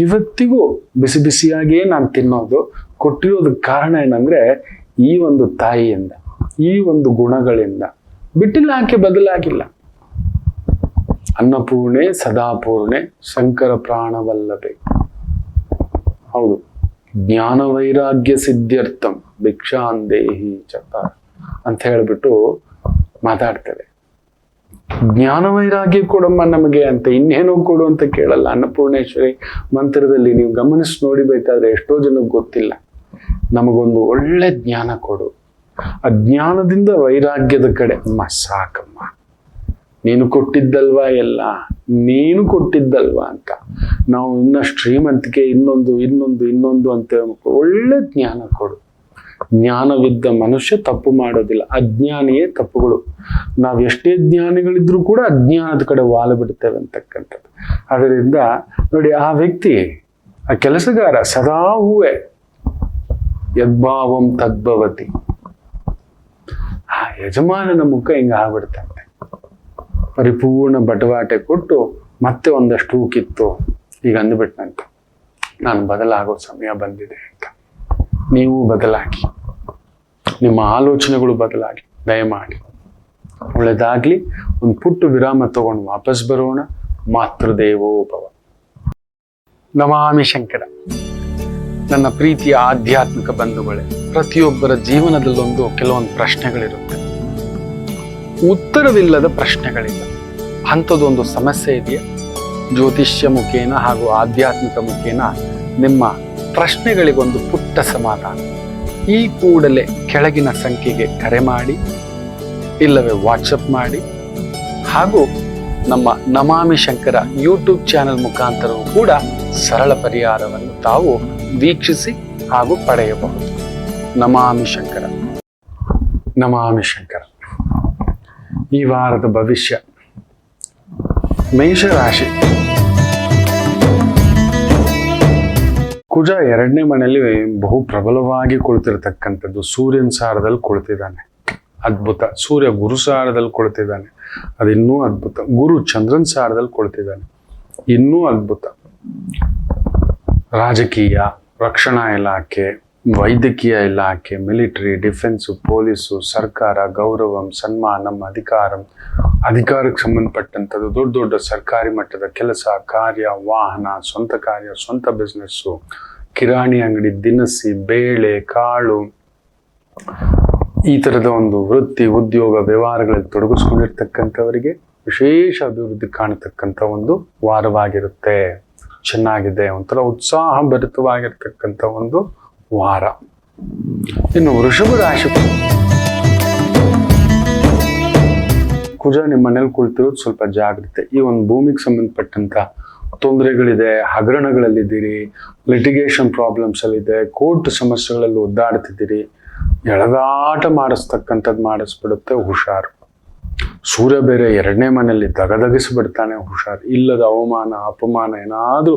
ಇವತ್ತಿಗೂ ಬಿಸಿ ಬಿಸಿಯಾಗಿಯೇ ನಾನು ತಿನ್ನೋದು. ಕೊಟ್ಟಿರೋದಕ್ಕೆ ಕಾರಣ ಏನಂದ್ರೆ ಈ ಒಂದು ತಾಯಿಯಿಂದ, ಈ ಒಂದು ಗುಣಗಳಿಂದ. ಬಿಟ್ಟಿಲ್ಲ, ಆಕೆ ಬದಲಾಗಿಲ್ಲ. ಅನ್ನಪೂರ್ಣೆ ಸದಾಪೂರ್ಣೆ ಶಂಕರ ಪ್ರಾಣವಲ್ಲಭೆ. ಹೌದು, ಜ್ಞಾನ ವೈರಾಗ್ಯ ಸಿದ್ಧ್ಯರ್ಥಂ ಭಿಕ್ಷಾಂದೇಹಿ ಚಪ ಅಂತ ಹೇಳ್ಬಿಟ್ಟು ಮಾತಾಡ್ತಾರೆ. ಜ್ಞಾನ ವೈರಾಗ್ಯ ಕೊಡಮ್ಮ ನಮಗೆ ಅಂತ, ಇನ್ನೇನೋ ಕೊಡು ಅಂತ ಕೇಳಲ್ಲ. ಅನ್ನಪೂರ್ಣೇಶ್ವರಿ ಮಂತ್ರದಲ್ಲಿ ನೀವು ಗಮನಿಸಿ ನೋಡಿಬೇಕಾದ್ರೆ ಎಷ್ಟೋ ಜನಕ್ಕೆ ಗೊತ್ತಿಲ್ಲ. ನಮಗೊಂದು ಒಳ್ಳೆ ಜ್ಞಾನ ಕೊಡು, ಆ ಜ್ಞಾನದಿಂದ ವೈರಾಗ್ಯದ ಕಡೆ. ಅಮ್ಮ ಸಾಕಮ್ಮ, ನೀನು ಕೊಟ್ಟಿದ್ದಲ್ವಾ ಎಲ್ಲ, ನೀನು ಕೊಟ್ಟಿದ್ದಲ್ವಾ ಅಂತ ನಾವು ಇನ್ನ ಶ್ರೀಮಂತಿಕೆ ಇನ್ನೊಂದು ಅಂತ ಒಳ್ಳೆ ಜ್ಞಾನ ಕೊಡು. ಜ್ಞಾನವಿದ್ದ ಮನುಷ್ಯ ತಪ್ಪು ಮಾಡೋದಿಲ್ಲ, ಅಜ್ಞಾನಿಯೇ ತಪ್ಪುಗಳು. ನಾವ್ ಎಷ್ಟೇ ಜ್ಞಾನಿಗಳಿದ್ರು ಕೂಡ ಅಜ್ಞಾನದ ಕಡೆ ವಾಲು ಬಿಡ್ತೇವೆ ಅಂತಕ್ಕಂಥದ್ದು. ಅದರಿಂದ ನೋಡಿ, ಆ ವ್ಯಕ್ತಿ, ಆ ಕೆಲಸಗಾರ ಸದಾ ಹೂವೆ, ಯದ್ಭಾವಂ ತದ್ಭವತಿ. ಆ ಯಜಮಾನನ ಮುಖ ಹಿಂಗ ಆಗ್ಬಿಡ್ತಂತೆ. ಪರಿಪೂರ್ಣ ಬಟವಾಟೆ ಕೊಟ್ಟು ಮತ್ತೆ ಒಂದಷ್ಟು ಹೂ ಕಿತ್ತು ಈಗ ಅಂದ್ಬಿಟ್ನಂತ, ನಾನು ಬದಲಾಗೋ ಸಮಯ ಬಂದಿದೆ ಅಂತ. ನೀವು ಬದಲಾಗಿ, ನಿಮ್ಮ ಆಲೋಚನೆಗಳು ಬದಲಾಗಿ, ದಯಮಾಡಿ. ಒಳ್ಳೆದಾಗ್ಲಿ. ಒಂದು ಪುಟ್ಟು ವಿರಾಮ ತಗೊಂಡು ವಾಪಸ್ ಬರೋಣ. ಮಾತೃದೇವೋಭವ. ನಮಾಮಿ ಶಂಕರ. ನನ್ನ ಪ್ರೀತಿಯ ಆಧ್ಯಾತ್ಮಿಕ ಬಂಧುಗಳೇ, ಪ್ರತಿಯೊಬ್ಬರ ಜೀವನದಲ್ಲೊಂದು ಕೆಲವೊಂದು ಪ್ರಶ್ನೆಗಳಿರುತ್ತೆ, ಉತ್ತರವಿಲ್ಲದ ಪ್ರಶ್ನೆಗಳಿಲ್ಲ. ಅಂಥದ್ದೊಂದು ಸಮಸ್ಯೆ ಇದೆಯಾ? ಜ್ಯೋತಿಷ್ಯ ಮುಖೇನ ಹಾಗೂ ಆಧ್ಯಾತ್ಮಿಕ ಮುಖೇನ ನಿಮ್ಮ ಪ್ರಶ್ನೆಗಳಿಗೊಂದು ಪುಟ್ಟ ಸಮಾಧಾನ. ಈ ಕೂಡಲೇ ಕೆಳಗಿನ ಸಂಖ್ಯೆಗೆ ಕರೆ ಮಾಡಿ, ಇಲ್ಲವೇ ವಾಟ್ಸಪ್ ಮಾಡಿ, ಹಾಗೂ ನಮ್ಮ ನಮಾಮಿ ಶಂಕರ ಯೂಟ್ಯೂಬ್ ಚಾನೆಲ್ ಮುಖಾಂತರವೂ ಕೂಡ ಸರಳ ಪರಿಹಾರವನ್ನು ತಾವು ವೀಕ್ಷಿಸಿ ಹಾಗೂ ಪಡೆಯಬಹುದು. ನಮಾಮಿ ಶಂಕರ. ನಮಾಮಿ ಶಂಕರ. ಈ ವಾರದ ಭವಿಷ್ಯ. ಮೇಷರಾಶಿ ಕುಜ 2ನೇ ಮನೆಯಲ್ಲಿ ಬಹು ಪ್ರಬಲವಾಗಿ ಕುಳಿತಿರ್ತಕ್ಕಂಥದ್ದು. ಸೂರ್ಯನ ಸಾರದಲ್ಲಿ ಕುಳಿತಿದ್ದಾನೆ, ಅದ್ಭುತ. ಸೂರ್ಯ ಗುರು ಸಾರದಲ್ಲಿ ಕುಳಿತಿದ್ದಾನೆ, ಅದಿನ್ನೂ ಅದ್ಭುತ. ಗುರು ಚಂದ್ರನ ಸಾರದಲ್ಲಿ ಕುಳಿತಿದ್ದಾನೆ, ಇನ್ನೂ ಅದ್ಭುತ. ರಾಜಕೀಯ, ರಕ್ಷಣಾ ಇಲಾಖೆ, ವೈದ್ಯಕೀಯ ಇಲಾಖೆ, ಮಿಲಿಟರಿ, ಡಿಫೆನ್ಸು, ಪೊಲೀಸು, ಸರ್ಕಾರ, ಗೌರವಂ, ಸನ್ಮಾನಂ, ಅಧಿಕಾರಕ್ಕೆ ಸಂಬಂಧಪಟ್ಟಂಥದ್ದು, ದೊಡ್ಡ ದೊಡ್ಡ ಸರ್ಕಾರಿ ಮಟ್ಟದ ಕೆಲಸ ಕಾರ್ಯ, ವಾಹನ, ಸ್ವಂತ ಕಾರ್ಯ, ಸ್ವಂತ ಬಿಸ್ನೆಸ್ಸು, ಕಿರಾಣಿ ಅಂಗಡಿ, ದಿನಸಿ, ಬೇಳೆ, ಕಾಳು, ಈ ಥರದ ಒಂದು ವೃತ್ತಿ, ಉದ್ಯೋಗ, ವ್ಯವಹಾರಗಳಲ್ಲಿ ತೊಡಗಿಸ್ಕೊಂಡಿರ್ತಕ್ಕಂಥವರಿಗೆ ವಿಶೇಷ ಅಭಿವೃದ್ಧಿ ಕಾಣತಕ್ಕಂಥ ಒಂದು ವಾರವಾಗಿರುತ್ತೆ. ಚೆನ್ನಾಗಿದೆ, ಒಂಥರ ಉತ್ಸಾಹ ಭರಿತವಾಗಿರ್ತಕ್ಕಂಥ ಒಂದು ವಾರ. ಇನ್ನು ವೃಷಭ ರಾಶಿ, ಕುಜ ನಿಮ್ಮ ಮನೇಲಿ ಕುಳಿತಿರೋದು ಸ್ವಲ್ಪ ಜಾಗ್ರತೆ. ಈ ಒಂದು ಭೂಮಿಗೆ ಸಂಬಂಧಪಟ್ಟಂತ ತೊಂದರೆಗಳಿದೆ, ಹಗರಣಗಳಲ್ಲಿದ್ದೀರಿ, ಲಿಟಿಗೇಷನ್ ಪ್ರಾಬ್ಲಮ್ಸ್ ಅಲ್ಲಿದೆ, ಕೋರ್ಟ್ ಸಮಸ್ಯೆಗಳಲ್ಲಿ ಒದ್ದಾಡ್ತಿದ್ದೀರಿ, ಎಳೆದಾಟ ಮಾಡಿಸ್ಬಿಡುತ್ತೆ, ಹುಷಾರು. ಸೂರ್ಯ ಬೇರೆ 2ನೇ ಮನೆಯಲ್ಲಿ ದಗದಗಿಸ್ಬಿಡ್ತಾನೆ, ಹುಷಾರು. ಇಲ್ಲದ ಅವಮಾನ ಅಪಮಾನ ಏನಾದ್ರೂ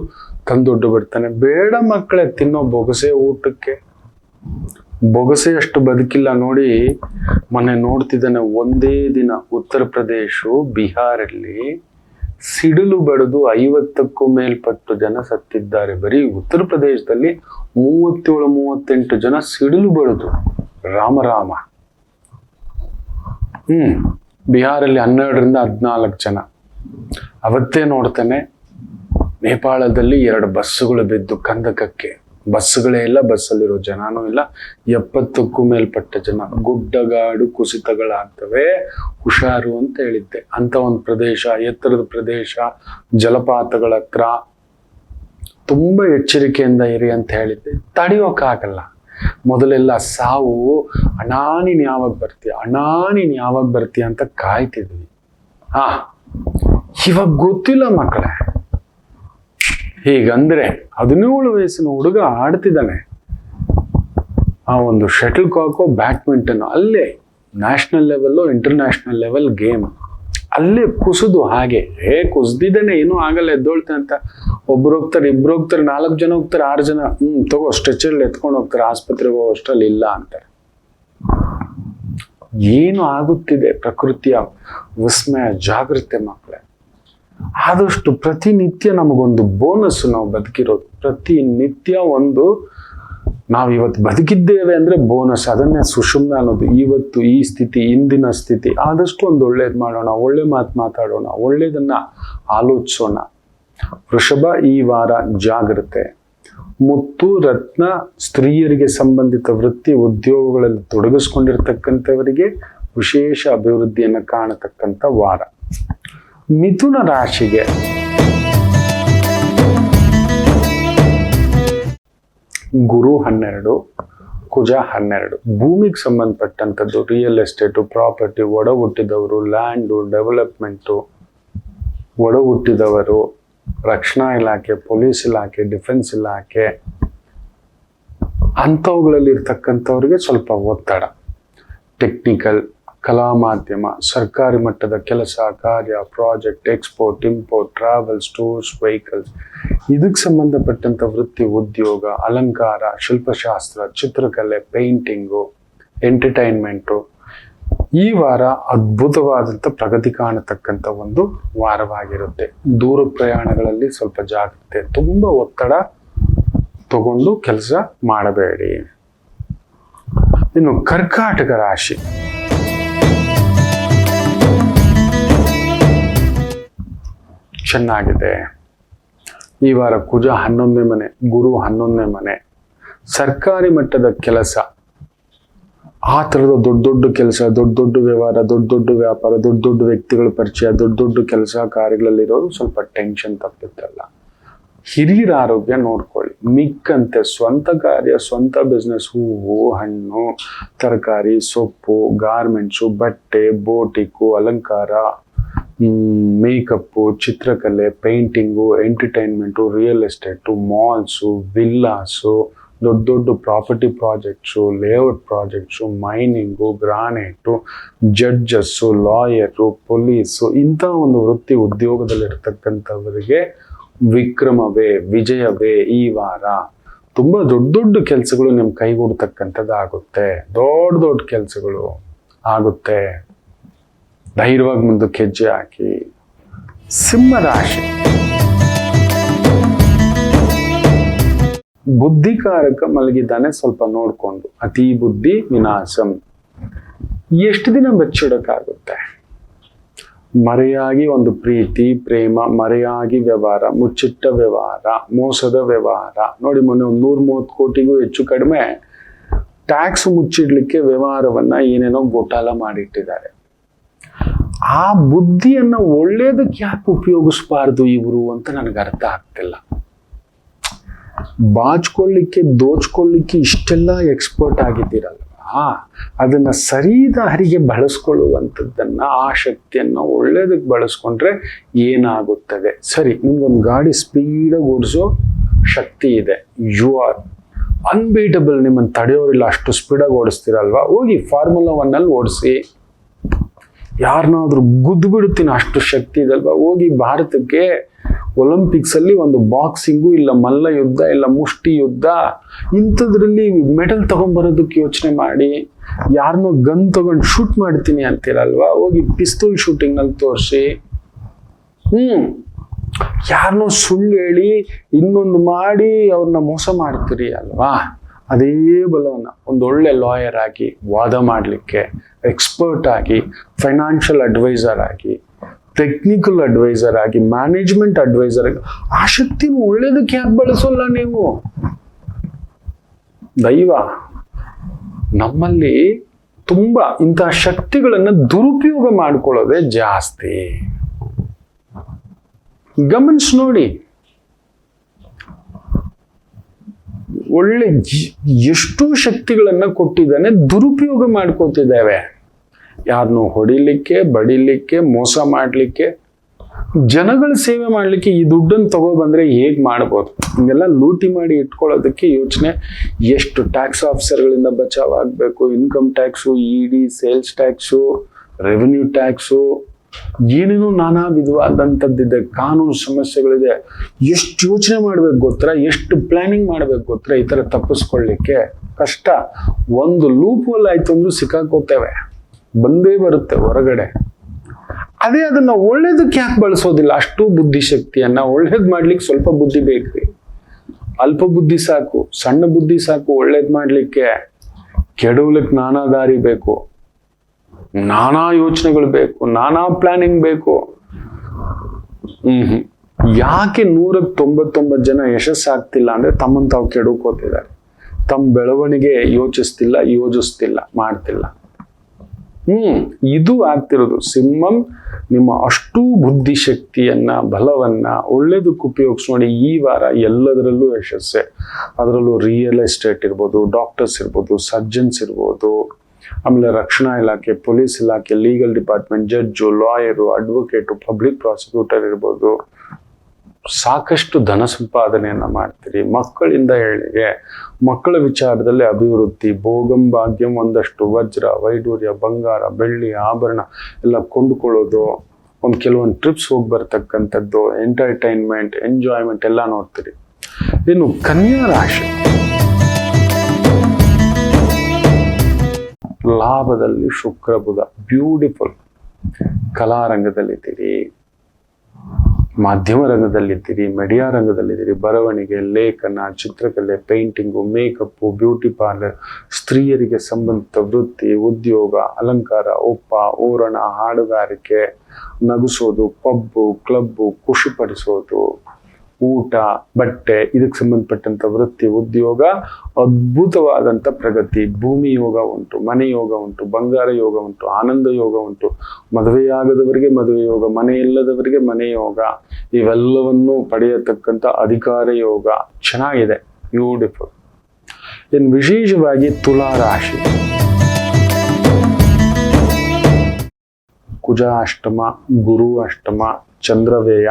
ತಂದೊಡ್ಡು ಬಿಡ್ತಾನೆ. ಬೇಡ ಮಕ್ಕಳೇ, ತಿನ್ನೋ ಬೊಗಸೆ ಊಟಕ್ಕೆ. ಬೊಗಸೆ ಅಷ್ಟು ಬದುಕಿಲ್ಲ ನೋಡಿ. ಮೊನ್ನೆ ನೋಡ್ತಿದ್ದಾನೆ, ಒಂದೇ ದಿನ ಉತ್ತರ ಪ್ರದೇಶ, ಬಿಹಾರಲ್ಲಿ ಸಿಡಿಲು ಬಡಿದು 50ಕ್ಕೂ ಮೇಲ್ಪಟ್ಟು ಜನ ಸತ್ತಿದ್ದಾರೆ. ಬರೀ ಉತ್ತರ ಪ್ರದೇಶದಲ್ಲಿ 37-38 ಜನ ಸಿಡಿಲು ಬಡಿದು. ರಾಮ. ಬಿಹಾರಲ್ಲಿ 12ರಿಂದ 14 ಜನ. ಅವತ್ತೇ ನೋಡ್ತಾನೆ, ನೇಪಾಳದಲ್ಲಿ 2 ಬಸ್ಸುಗಳು ಬಿದ್ದು ಕಂದಕಕ್ಕೆ. ಬಸ್ಸುಗಳೇ ಇಲ್ಲ, ಬಸ್ಸಲ್ಲಿರೋ ಜನನೂ ಇಲ್ಲ. 70ಕ್ಕೂ ಮೇಲ್ಪಟ್ಟ ಜನ. ಗುಡ್ಡಗಾಡು ಕುಸಿತಗಳಾಗ್ತವೆ, ಹುಷಾರು ಅಂತ ಹೇಳಿದ್ದೆ. ಅಂತ ಒಂದು ಪ್ರದೇಶ, ಎತ್ತರದ ಪ್ರದೇಶ, ಜಲಪಾತಗಳ ಹತ್ರ ತುಂಬಾ ಎಚ್ಚರಿಕೆಯಿಂದ ಇರಿ ಅಂತ ಹೇಳಿದ್ದೆ. ತಡೆಯೋಕ್ಕಾಗಲ್ಲ. ಮೊದಲೆಲ್ಲ ಸಾವು, ಅಣ್ಣ ನೀನ್ ಯಾವಾಗ ಬರ್ತೀಯ ಅಂತ ಕಾಯ್ತಿದ್ವಿ. ಇವಾಗ ಗೊತ್ತಿಲ್ಲ ಮಕ್ಕಳೇ. ಹೀಗಂದ್ರೆ 17 ವಯಸ್ಸಿನ ಹುಡುಗ ಆಡ್ತಿದ್ದಾನೆ ಆ ಒಂದು ಶಟಲ್ ಕಾಕೋ, ಬ್ಯಾಡ್ಮಿಂಟನ್, ಅಲ್ಲೇ national level, international level game, ಅಲ್ಲೇ ಕುಸಿದು ಹಾಗೆ ಕುಸ್ದಿದ್ದಾನೆ, ಏನೂ ಆಗಲ್ಲ, ಎದ್ದೋಳ್ತೆ ಅಂತ. ಒಬ್ರು ಹೋಗ್ತಾರೆ, 2 ಹೋಗ್ತಾರೆ, 4 ಜನ ಹೋಗ್ತಾರೆ, 6 ಜನ ತಗೋ ಸ್ಟ್ರೆಚರ್ಲಿ ಎತ್ಕೊಂಡು ಹೋಗ್ತಾರೆ, ಆಸ್ಪತ್ರೆಗೆ ಹೋಗೋ ಅಷ್ಟರಲ್ಲಿ ಇಲ್ಲ ಅಂತಾರೆ. ಏನು ಆಗುತ್ತಿದೆ ಪ್ರಕೃತಿಯ ವಿಸ್ಮಯ. ಜಾಗೃತೆ ಮಕ್ಕಳೇ. ಆದಷ್ಟು ಪ್ರತಿನಿತ್ಯ ನಮಗೊಂದು ಬೋನಸ್. ನಾವು ಬದುಕಿರೋದು ಪ್ರತಿನಿತ್ಯ ಒಂದು, ನಾವು ಇವತ್ತು ಬದುಕಿದ್ದೇವೆ ಅಂದ್ರೆ ಬೋನಸ್. ಅದನ್ನೇ ಸುಷುಮ್ನ ಅನ್ನೋದು. ಇವತ್ತು ಈ ಸ್ಥಿತಿ, ಇಂದಿನ ಸ್ಥಿತಿ, ಆದಷ್ಟು ಒಂದು ಒಳ್ಳೇದು ಮಾಡೋಣ, ಒಳ್ಳೆ ಮಾತಾಡೋಣ, ಒಳ್ಳೇದನ್ನ ಆಲೋಚಿಸೋಣ. ವೃಷಭ ಈ ವಾರ ಜಾಗ್ರತೆ. ಮುತ್ತು ರತ್ನ, ಸ್ತ್ರೀಯರಿಗೆ ಸಂಬಂಧಿತ ವೃತ್ತಿ ಉದ್ಯೋಗಗಳಲ್ಲಿ ತೊಡಗಿಸ್ಕೊಂಡಿರ್ತಕ್ಕಂಥವರಿಗೆ ವಿಶೇಷ ಅಭಿವೃದ್ಧಿಯನ್ನು ಕಾಣತಕ್ಕಂಥ ವಾರ. ಮಿಥುನ ರಾಶಿಗೆ ಗುರು 12, ಕುಜ 12. ಭೂಮಿಗೆ ಸಂಬಂಧಪಟ್ಟಂಥದ್ದು, ರಿಯಲ್ ಎಸ್ಟೇಟು, ಪ್ರಾಪರ್ಟಿ, ಒಡ ಹುಟ್ಟಿದವರು, ಲ್ಯಾಂಡು, ಡೆವಲಪ್ಮೆಂಟು, ಒಡ ಹುಟ್ಟಿದವರು, ರಕ್ಷಣಾ ಇಲಾಖೆ, ಪೊಲೀಸ್ ಇಲಾಖೆ, ಡಿಫೆನ್ಸ್ ಇಲಾಖೆ, ಅಂಥವುಗಳಲ್ಲಿ ಇರ್ತಕ್ಕಂಥವ್ರಿಗೆ ಸ್ವಲ್ಪ ಒತ್ತಡ. ಟೆಕ್ನಿಕಲ್, ಕಲಾ ಮಾಧ್ಯಮ, ಸರ್ಕಾರಿ ಮಟ್ಟದ ಕೆಲಸ ಕಾರ್ಯ, project, export, import, travels, tours, vehicles, ಇದಕ್ಕೆ ಸಂಬಂಧಪಟ್ಟಂಥ ವೃತ್ತಿ ಉದ್ಯೋಗ, ಅಲಂಕಾರ, ಶಿಲ್ಪಶಾಸ್ತ್ರ, ಚಿತ್ರಕಲೆ, ಪೇಂಟಿಂಗು, ಎಂಟರ್ಟೈನ್ಮೆಂಟು, ಈ ವಾರ ಅದ್ಭುತವಾದಂಥ ಪ್ರಗತಿ ಕಾಣತಕ್ಕಂಥ ಒಂದು ವಾರವಾಗಿರುತ್ತೆ. ದೂರ ಪ್ರಯಾಣಗಳಲ್ಲಿ ಸ್ವಲ್ಪ ಜಾಗ್ರತೆ. ತುಂಬ ಒತ್ತಡ ತಗೊಂಡು ಕೆಲಸ ಮಾಡಬೇಡಿ. ಇನ್ನು ಕರ್ಕಾಟಕ ರಾಶಿ, ಚೆನ್ನಾಗಿದೆ. ಈ ವಾರ ಕುಜ 11ನೇ ಮನೆ, ಗುರು 11ನೇ ಮನೆ. ಸರ್ಕಾರಿ ಮಟ್ಟದ ಕೆಲಸ, ಆ ಥರದ ದೊಡ್ಡ ಕೆಲಸ, ದೊಡ್ಡ ವ್ಯವಹಾರ, ದೊಡ್ಡ ವ್ಯಾಪಾರ, ದೊಡ್ಡ ವ್ಯಕ್ತಿಗಳ ಪರಿಚಯ, ದೊಡ್ಡ ಕೆಲಸ ಕಾರ್ಯಗಳಲ್ಲಿರೋರು ಸ್ವಲ್ಪ ಟೆನ್ಷನ್ ತಪ್ಪಿತ್ತಲ್ಲ. ಹಿರಿಯರ ಆರೋಗ್ಯ ನೋಡ್ಕೊಳ್ಳಿ. ಮಿಕ್ಕಂತೆ ಸ್ವಂತ ಕಾರ್ಯ, ಸ್ವಂತ ಬಿಸ್ನೆಸ್, ಹೂವು, ಹಣ್ಣು, ತರಕಾರಿ, ಸೊಪ್ಪು, ಗಾರ್ಮೆಂಟ್ಸು, ಬಟ್ಟೆ, ಬೋಟಿಕ್ಕು, ಅಲಂಕಾರ, ಮೇಕಪ್ಪು, ಚಿತ್ರಕಲೆ, painting, entertainment, real estate, malls, villas, ದೊಡ್ಡ property projects, layout projects, mining, granite, judges, lawyer, police, ಇಂಥ ಒಂದು ವೃತ್ತಿ ಉದ್ಯೋಗದಲ್ಲಿರ್ತಕ್ಕಂಥವರಿಗೆ ವಿಕ್ರಮವೇ, ವಿಜಯವೇ ಈ ವಾರ. ತುಂಬ ದೊಡ್ಡ ದೊಡ್ಡ ಕೆಲಸಗಳು ನಿಮ್ಮ ಕೈಗೂಡ್ತಕ್ಕಂಥದ್ದು ಆಗುತ್ತೆ. ದೊಡ್ಡ ದೊಡ್ಡ ಕೆಲಸಗಳು ಆಗುತ್ತೆ. ಧೈರ್ಯವಾಗಿ ಮುಂದಕ್ಕೆ ಹೆಜ್ಜೆ ಹಾಕಿ. ಸಿಂಹ ರಾಶಿ ಬುದ್ಧಿಕಾರಕ ಮಲಗಿದ್ದಾನೆ, ಸ್ವಲ್ಪ ನೋಡ್ಕೊಂಡು. ಅತಿ ಬುದ್ಧಿ ವಿನಾಶಂ. ಎಷ್ಟು ದಿನ ಬಚ್ಚಿಡಕ್ಕಾಗುತ್ತೆ? ಮರೆಯಾಗಿ ಒಂದು ಪ್ರೀತಿ ಪ್ರೇಮ, ಮರೆಯಾಗಿ ವ್ಯವಹಾರ, ಮುಚ್ಚಿಟ್ಟ ವ್ಯವಹಾರ, ಮೋಸದ ವ್ಯವಹಾರ. ನೋಡಿ, ಮೊನ್ನೆ 130 ಕೋಟಿಗೂ ಹೆಚ್ಚು ಕಡಿಮೆ ಟ್ಯಾಕ್ಸ್ ಮುಚ್ಚಿಡ್ಲಿಕ್ಕೆ ವ್ಯವಹಾರವನ್ನ ಏನೇನೋ ಗೋಟಾಲ ಮಾಡಿಟ್ಟಿದ್ದಾರೆ. ಆ ಬುದ್ಧಿಯನ್ನ ಒಳ್ಳೇದಕ್ಕೆ ಯಾಕೆ ಉಪಯೋಗಿಸಬಾರ್ದು ಇವರು ಅಂತ ನನಗೆ ಅರ್ಥ ಆಗ್ತಿಲ್ಲ. ಬಾಚ್ಕೊಳ್ಳಿಕ್ಕೆ ದೋಚ್ಕೊಳ್ಳಿಕ್ಕೆ ಇಷ್ಟೆಲ್ಲ ಎಕ್ಸ್ಪರ್ಟ್ ಆಗಿದ್ದೀರಲ್ವಾ, ಅದನ್ನ ಸರಿ ದಾರಿಗೆ ಬಳಸ್ಕೊಳ್ಳುವಂಥದ್ದನ್ನ, ಆ ಶಕ್ತಿಯನ್ನ ಒಳ್ಳೇದಕ್ಕೆ ಬಳಸ್ಕೊಂಡ್ರೆ ಏನಾಗುತ್ತದೆ? ಸರಿ, ನಿಮ್ಗೊಂದು ಗಾಡಿ ಸ್ಪೀಡಾಗಿ ಓಡಿಸೋ ಶಕ್ತಿ ಇದೆ, ಯು ಆರ್ ಅನ್ಬೀಟಬಲ್, ನಿಮ್ಮನ್ನು ತಡೆಯೋರಿಲ್ಲ, ಅಷ್ಟು ಸ್ಪೀಡಾಗಿ ಓಡಿಸ್ತೀರಲ್ವಾ, ಹೋಗಿ ಫಾರ್ಮುಲಾ 1 ಅಲ್ಲಿ ಓಡಿಸಿ. ಯಾರನ್ನಾದ್ರೂ ಗುದ್ದು ಬಿಡುತ್ತೀನಿ, ಅಷ್ಟು ಶಕ್ತಿ ಇದಲ್ವಾ, ಹೋಗಿ ಭಾರತಕ್ಕೆ ಒಲಿಂಪಿಕ್ಸ್ ಅಲ್ಲಿ ಒಂದು ಬಾಕ್ಸಿಂಗು ಇಲ್ಲ ಮಲ್ಲ ಯುದ್ಧ ಇಲ್ಲ ಮುಷ್ಟಿ ಯುದ್ಧ ಇಂಥದ್ರಲ್ಲಿ ಮೆಡಲ್ ತಗೊಂಡ್ಬರೋದಕ್ಕೆ ಯೋಚನೆ ಮಾಡಿ. ಯಾರನ್ನೋ ಗನ್ ತಗೊಂಡು ಶೂಟ್ ಮಾಡ್ತೀನಿ ಅಂತೀರಲ್ವಾ, ಹೋಗಿ ಪಿಸ್ತೂಲ್ ಶೂಟಿಂಗ್ ನಲ್ಲಿ ತೋರಿಸಿ. ಯಾರನ್ನೋ ಸುಳ್ಳು ಹೇಳಿ ಇನ್ನೊಂದು ಮಾಡಿ ಅವ್ರನ್ನ ಮೋಸ ಮಾಡ್ತೀರಿ ಅಲ್ವಾ. ಅದೇ ಬಲವನ್ನ ಒಂದೊಳ್ಳೆ ಲಾಯರ್ ಆಗಿ ವಾದ ಮಾಡಲಿಕ್ಕೆ, ಎಕ್ಸ್ಪರ್ಟ್ ಆಗಿ, ಫೈನಾನ್ಷಿಯಲ್ ಅಡ್ವೈಸರ್ ಆಗಿ, ಟೆಕ್ನಿಕಲ್ ಅಡ್ವೈಸರ್ ಆಗಿ, ಮ್ಯಾನೇಜ್ಮೆಂಟ್ ಅಡ್ವೈಸರ್ ಆಗಿ, ಆ ಶಕ್ತಿನ ಒಳ್ಳೇದಕ್ಕೆ ಯಾಕೆ ಬಳಸೋಲ್ಲ ನೀವು? ದೈವ ನಮ್ಮಲ್ಲಿ ತುಂಬಾ ಇಂತಹ ಶಕ್ತಿಗಳನ್ನ ದುರುಪಯೋಗ ಮಾಡ್ಕೊಳ್ಳೋದೇ ಜಾಸ್ತಿ. ಗಮನಿಸಿ ನೋಡಿ, ಒಳ್ಳೆ ಎಷ್ಟು ಶಕ್ತಿಗಳನ್ನ ಕೊಟ್ಟಿದ್ದಾನೆ, ದುರುಪಯೋಗ ಮಾಡ್ಕೋತಿದ್ದೇವೆ. ಯಾರನ್ನು ಹೊಡಿಲಿಕ್ಕೆ, ಬಡಿಲಿಕ್ಕೆ, ಮೋಸ ಮಾಡ್ಲಿಕ್ಕೆ, ಜನಗಳ ಸೇವೆ ಮಾಡ್ಲಿಕ್ಕೆ. ಈ ದುಡ್ಡನ್ನು ತಗೊಬಂದ್ರೆ ಹೇಗ್ ಮಾಡ್ಬೋದು? ಹಿಂಗೆಲ್ಲ ಲೂಟಿ ಮಾಡಿ ಇಟ್ಕೊಳ್ಳೋದಕ್ಕೆ ಯೋಚನೆ. ಎಷ್ಟು ಟ್ಯಾಕ್ಸ್ ಆಫೀಸರ್ಗಳಿಂದ ಬಚಾವ್ ಆಗ್ಬೇಕು, ಇನ್ಕಮ್ ಟ್ಯಾಕ್ಸು, ಇಡಿ, ಸೇಲ್ಸ್ ಟ್ಯಾಕ್ಸು, ರೆವಿನ್ಯೂ ಟ್ಯಾಕ್ಸು, ಏನೇನೋ ನಾನಾ ವಿಧವಾದಂಥದ್ದಿದೆ, ಕಾನೂನು ಸಮಸ್ಯೆಗಳಿದೆ. ಎಷ್ಟು ಯೋಚನೆ ಮಾಡ್ಬೇಕು ಗೊತ್ತಾ, ಎಷ್ಟು ಪ್ಲಾನಿಂಗ್ ಮಾಡ್ಬೇಕು ಗೊತ್ತಾ ಈ ತರ ತಪ್ಪಿಸ್ಕೊಳ್ಳಿಕ್ಕೆ. ಕಷ್ಟ. ಒಂದು ಲೂಪ್ ಹೋಲ್ ಆಯ್ತು ಅಂದ್ರೂ ಸಿಕ್ಕಾಕೋತೇವೆ, ಬಂದೇ ಬರುತ್ತೆ ಹೊರಗಡೆ. ಅದೇ ಅದನ್ನ ಒಳ್ಳೇದಕ್ಕೆ ಯಾಕೆ ಬಳಸೋದಿಲ್ಲ? ಅಷ್ಟು ಬುದ್ಧಿಶಕ್ತಿಯನ್ನ ಒಳ್ಳೇದ್ ಮಾಡ್ಲಿಕ್ಕೆ ಸ್ವಲ್ಪ ಬುದ್ಧಿ ಬೇಕ್ರಿ. ಅಲ್ಪ ಬುದ್ಧಿ ಸಾಕು, ಸಣ್ಣ ಬುದ್ಧಿ ಸಾಕು ಒಳ್ಳೇದ್ ಮಾಡ್ಲಿಕ್ಕೆ. ಕೆಡವಲಿಕ್ಕೆ ನಾನಾ ದಾರಿ ಬೇಕು, ನಾನಾ ಯೋಚನೆಗಳು ಬೇಕು, ನಾನಾ ಪ್ಲಾನಿಂಗ್ ಬೇಕು. ಯಾಕೆ 199 ಜನ ಯಶಸ್ಸಾಗ್ತಿಲ್ಲ ಅಂದ್ರೆ ತಮ್ಮನ್ನು ತಾವು ಕೆಡುಕೋತಿದ್ದಾರೆ. ತಮ್ಮ ಬೆಳವಣಿಗೆ ಯೋಚಿಸ್ತಿಲ್ಲ, ಮಾಡ್ತಿಲ್ಲ. ಇದು ಆಗ್ತಿರೋದು. ಸಿಂಹಂ ನಿಮ್ಮ ಅಷ್ಟೂ ಬುದ್ಧಿಶಕ್ತಿಯನ್ನ, ಬಲವನ್ನ ಒಳ್ಳೇದಕ್ಕೆ ಉಪಯೋಗಿಸ್ ನೋಡಿ. ಈ ವಾರ ಎಲ್ಲದರಲ್ಲೂ ಯಶಸ್ಸೆ. ಅದರಲ್ಲೂ ರಿಯಲ್ ಎಸ್ಟೇಟ್ ಇರ್ಬೋದು, ಡಾಕ್ಟರ್ಸ್ ಇರ್ಬೋದು, ಸರ್ಜನ್ಸ್ ಇರ್ಬೋದು, ಆಮೇಲೆ ರಕ್ಷಣಾ ಇಲಾಖೆ, ಪೊಲೀಸ್ ಇಲಾಖೆ, legal department, judge, lawyer, advocate, public prosecutor ಇರ್ಬೋದು. ಸಾಕಷ್ಟು ಧನ ಸಂಪಾದನೆಯನ್ನ ಮಾಡ್ತೀರಿ. ಮಕ್ಕಳಿಂದ ಏಳಿಗೆ, ಮಕ್ಕಳ ವಿಚಾರದಲ್ಲಿ ಅಭಿವೃದ್ಧಿ, ಭೋಗಂ ಭಾಗ್ಯಂ, ಒಂದಷ್ಟು ವಜ್ರ, ವೈಡೂರ್ಯ, ಬಂಗಾರ, ಬೆಳ್ಳಿ, ಆಭರಣ ಎಲ್ಲ ಕೊಂಡುಕೊಳ್ಳೋದು, ಕೆಲವೊಂದು ಟ್ರಿಪ್ಸ್ ಹೋಗಿ ಬರ್ತಕ್ಕಂಥದ್ದು, ಎಂಟರ್ಟೈನ್ಮೆಂಟ್, ಎಂಜಾಯ್ಮೆಂಟ್ ಎಲ್ಲ ನೋಡ್ತೀರಿ. ಇನ್ನು ಕನ್ಯಾ ರಾಶಿ, ಲಾಭದಲ್ಲಿ ಶುಕ್ರ ಬುಧ, ಬ್ಯೂಟಿಫುಲ್. ಕಲಾರಂಗದಲ್ಲಿದ್ದೀರಿ, ಮಾಧ್ಯಮ ರಂಗದಲ್ಲಿದ್ದೀರಿ, ಮೀಡಿಯಾ ರಂಗದಲ್ಲಿದ್ದೀರಿ, ಬರವಣಿಗೆ, ಲೇಖನ, ಚಿತ್ರಕಲೆ, ಪೇಂಟಿಂಗು, ಮೇಕಪ್ಪು, ಬ್ಯೂಟಿ ಪಾರ್ಲರ್, ಸ್ತ್ರೀಯರಿಗೆ ಸಂಬಂಧಿತ ವೃತ್ತಿ, ಉದ್ಯೋಗ, ಅಲಂಕಾರ, ಒಪ್ಪ, ಓರಣ, ಹಾಡುಗಾರಿಕೆ, ನಗಿಸೋದು, ಪಬ್ಬು, ಕ್ಲಬ್ಬು, ಖುಷಿಪಡಿಸೋದು, ಊಟ, ಬಟ್ಟೆ, ಇದಕ್ಕೆ ಸಂಬಂಧಪಟ್ಟಂತ ವೃತ್ತಿ, ಉದ್ಯೋಗ, ಅದ್ಭುತವಾದಂಥ ಪ್ರಗತಿ. ಭೂಮಿ ಯೋಗ ಉಂಟು, ಮನೆ ಯೋಗ ಉಂಟು, ಬಂಗಾರ ಯೋಗ ಉಂಟು, ಆನಂದ ಯೋಗ ಉಂಟು, ಮದುವೆಯಾಗದವರಿಗೆ ಮದುವೆ ಯೋಗ, ಮನೆ ಇಲ್ಲದವರಿಗೆ ಮನೆ ಯೋಗ, ಇವೆಲ್ಲವನ್ನು ಪಡೆಯತಕ್ಕಂಥ ಅಧಿಕಾರ ಯೋಗ. ಚೆನ್ನಾಗಿದೆ, ಬ್ಯೂಟಿಫುಲ್. ಇನ್ನು ವಿಶೇಷವಾಗಿ ತುಲಾ ರಾಶಿ, ಕುಜ ಅಷ್ಟಮ, ಗುರು ಅಷ್ಟಮ, ಚಂದ್ರವ್ಯಯ.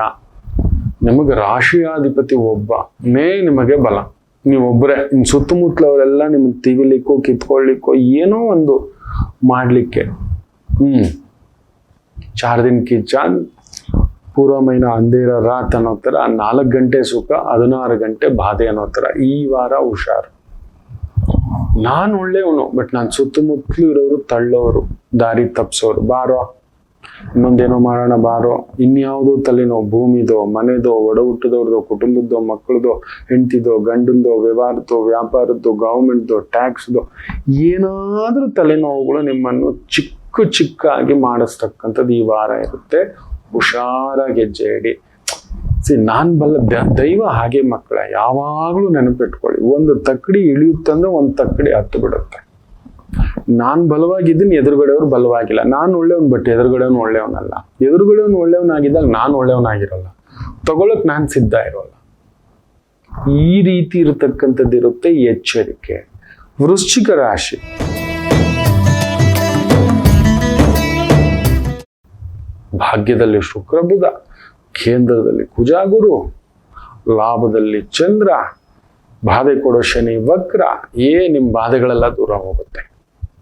ನಿಮಗೆ ರಾಶಿಯಾಧಿಪತಿ ಒಬ್ಬನೇ ನಿಮಗೆ ಬಲ. ನೀವೊಬ್ಬರೇ, ನಿಮ್ಮ ಸುತ್ತಮುತ್ತಲವರೆಲ್ಲ ನಿಮ್ಮನ್ನು ತಿವಿಲಿಕ್ಕೋ, ಕಿತ್ಕೊಳ್ಳಿಕ್ಕೋ, ಏನೋ ಒಂದು ಮಾಡಲಿಕ್ಕೆ. 4 ದಿನ ಕಿ ಚಾಂದ್ ಪೂರ್ವ ಮೈನ ಅಂಧೇರ ರಾತ್ ಅನ್ನೋ ಥರ 4 ಗಂಟೆ ಸುಖ 16 ಗಂಟೆ ಬಾಧೆ ಅನ್ನೋ ಥರ ಈ ವಾರ ಹುಷಾರು. ನಾನು ಒಳ್ಳೆಯವನು, ಬಟ್ ನಾನು ಸುತ್ತಮುತ್ತಲು ಇರೋರು ತಳ್ಳೋರು, ದಾರಿ ತಪ್ಸೋರು. ಬಾರೋ ಇನ್ನೊಂದೇನೋ ಮಾಡೋಣ ಬಾರೋ, ಇನ್ಯಾವುದೋ ತಲೆನೋ, ಭೂಮಿದೋ, ಮನೆದೋ, ಒಡ ಹುಟ್ಟದವ್ರದೋ, ಕುಟುಂಬದ್ದೋ, ಮಕ್ಕಳದೋ, ಹೆಂಡತಿದೋ, ಗಂಡಂದೋ, ವ್ಯವಹಾರದೋ, ವ್ಯಾಪಾರದ್ದು, ಗೌರ್ಮೆಂಟ್ದು, ಟ್ಯಾಕ್ಸ್ದು, ಏನಾದ್ರೂ ತಲೆನೋವುಗಳು ನಿಮ್ಮನ್ನು ಚಿಕ್ಕಾಗಿ ಮಾಡಿಸ್ತಕ್ಕಂಥದ್ದು ಈ ವಾರ ಇರುತ್ತೆ. ಹುಷಾರಾಗಿ ಹೆಜ್ಜೆ ಇಡಿ. ನಾನ್ ದೈವ ಹಾಗೆ ಮಕ್ಕಳ, ಯಾವಾಗ್ಲೂ ನೆನಪಿಟ್ಕೊಳ್ಳಿ, ಒಂದು ತಕ್ಕಡಿ ಇಳಿಯುತ್ತಂದ್ರೆ ಒಂದು ತಕ್ಕಡಿ ಹತ್ತು ಬಿಡುತ್ತೆ. ನಾನ್ ಬಲವಾಗಿದ್ದೀನಿ, ಎದುರುಗಡೆಯವ್ರು ಬಲವಾಗಿಲ್ಲ. ನಾನು ಒಳ್ಳೆಯವನ್, ಬಟ್ ಎದುರುಗಡೆಯವನು ಒಳ್ಳೆಯವನಲ್ಲ. ಎದುರುಗಡೆಯವನು ಒಳ್ಳೆಯವನಾಗಿದ್ದಾಗ ನಾನು ಒಳ್ಳೆಯವನಾಗಿರಲ್ಲ, ತಗೊಳಕ್ ನಾನ್ ಸಿದ್ಧ ಇರೋಲ್ಲ. ಈ ರೀತಿ ಇರತಕ್ಕಂಥದ್ದಿರುತ್ತೆ ಎಚ್ಚರಿಕೆ. ವೃಶ್ಚಿಕ ರಾಶಿ, ಭಾಗ್ಯದಲ್ಲಿ ಶುಕ್ರ ಬುಧ, ಕೇಂದ್ರದಲ್ಲಿ ಕುಜ ಗುರು, ಲಾಭದಲ್ಲಿ ಚಂದ್ರ, ಬಾಧೆ ಕೊಡೋ ಶನಿ ವಕ್ರ. ನಿಮ್ ಬಾಧೆಗಳೆಲ್ಲ ದೂರ ಹೋಗುತ್ತೆ.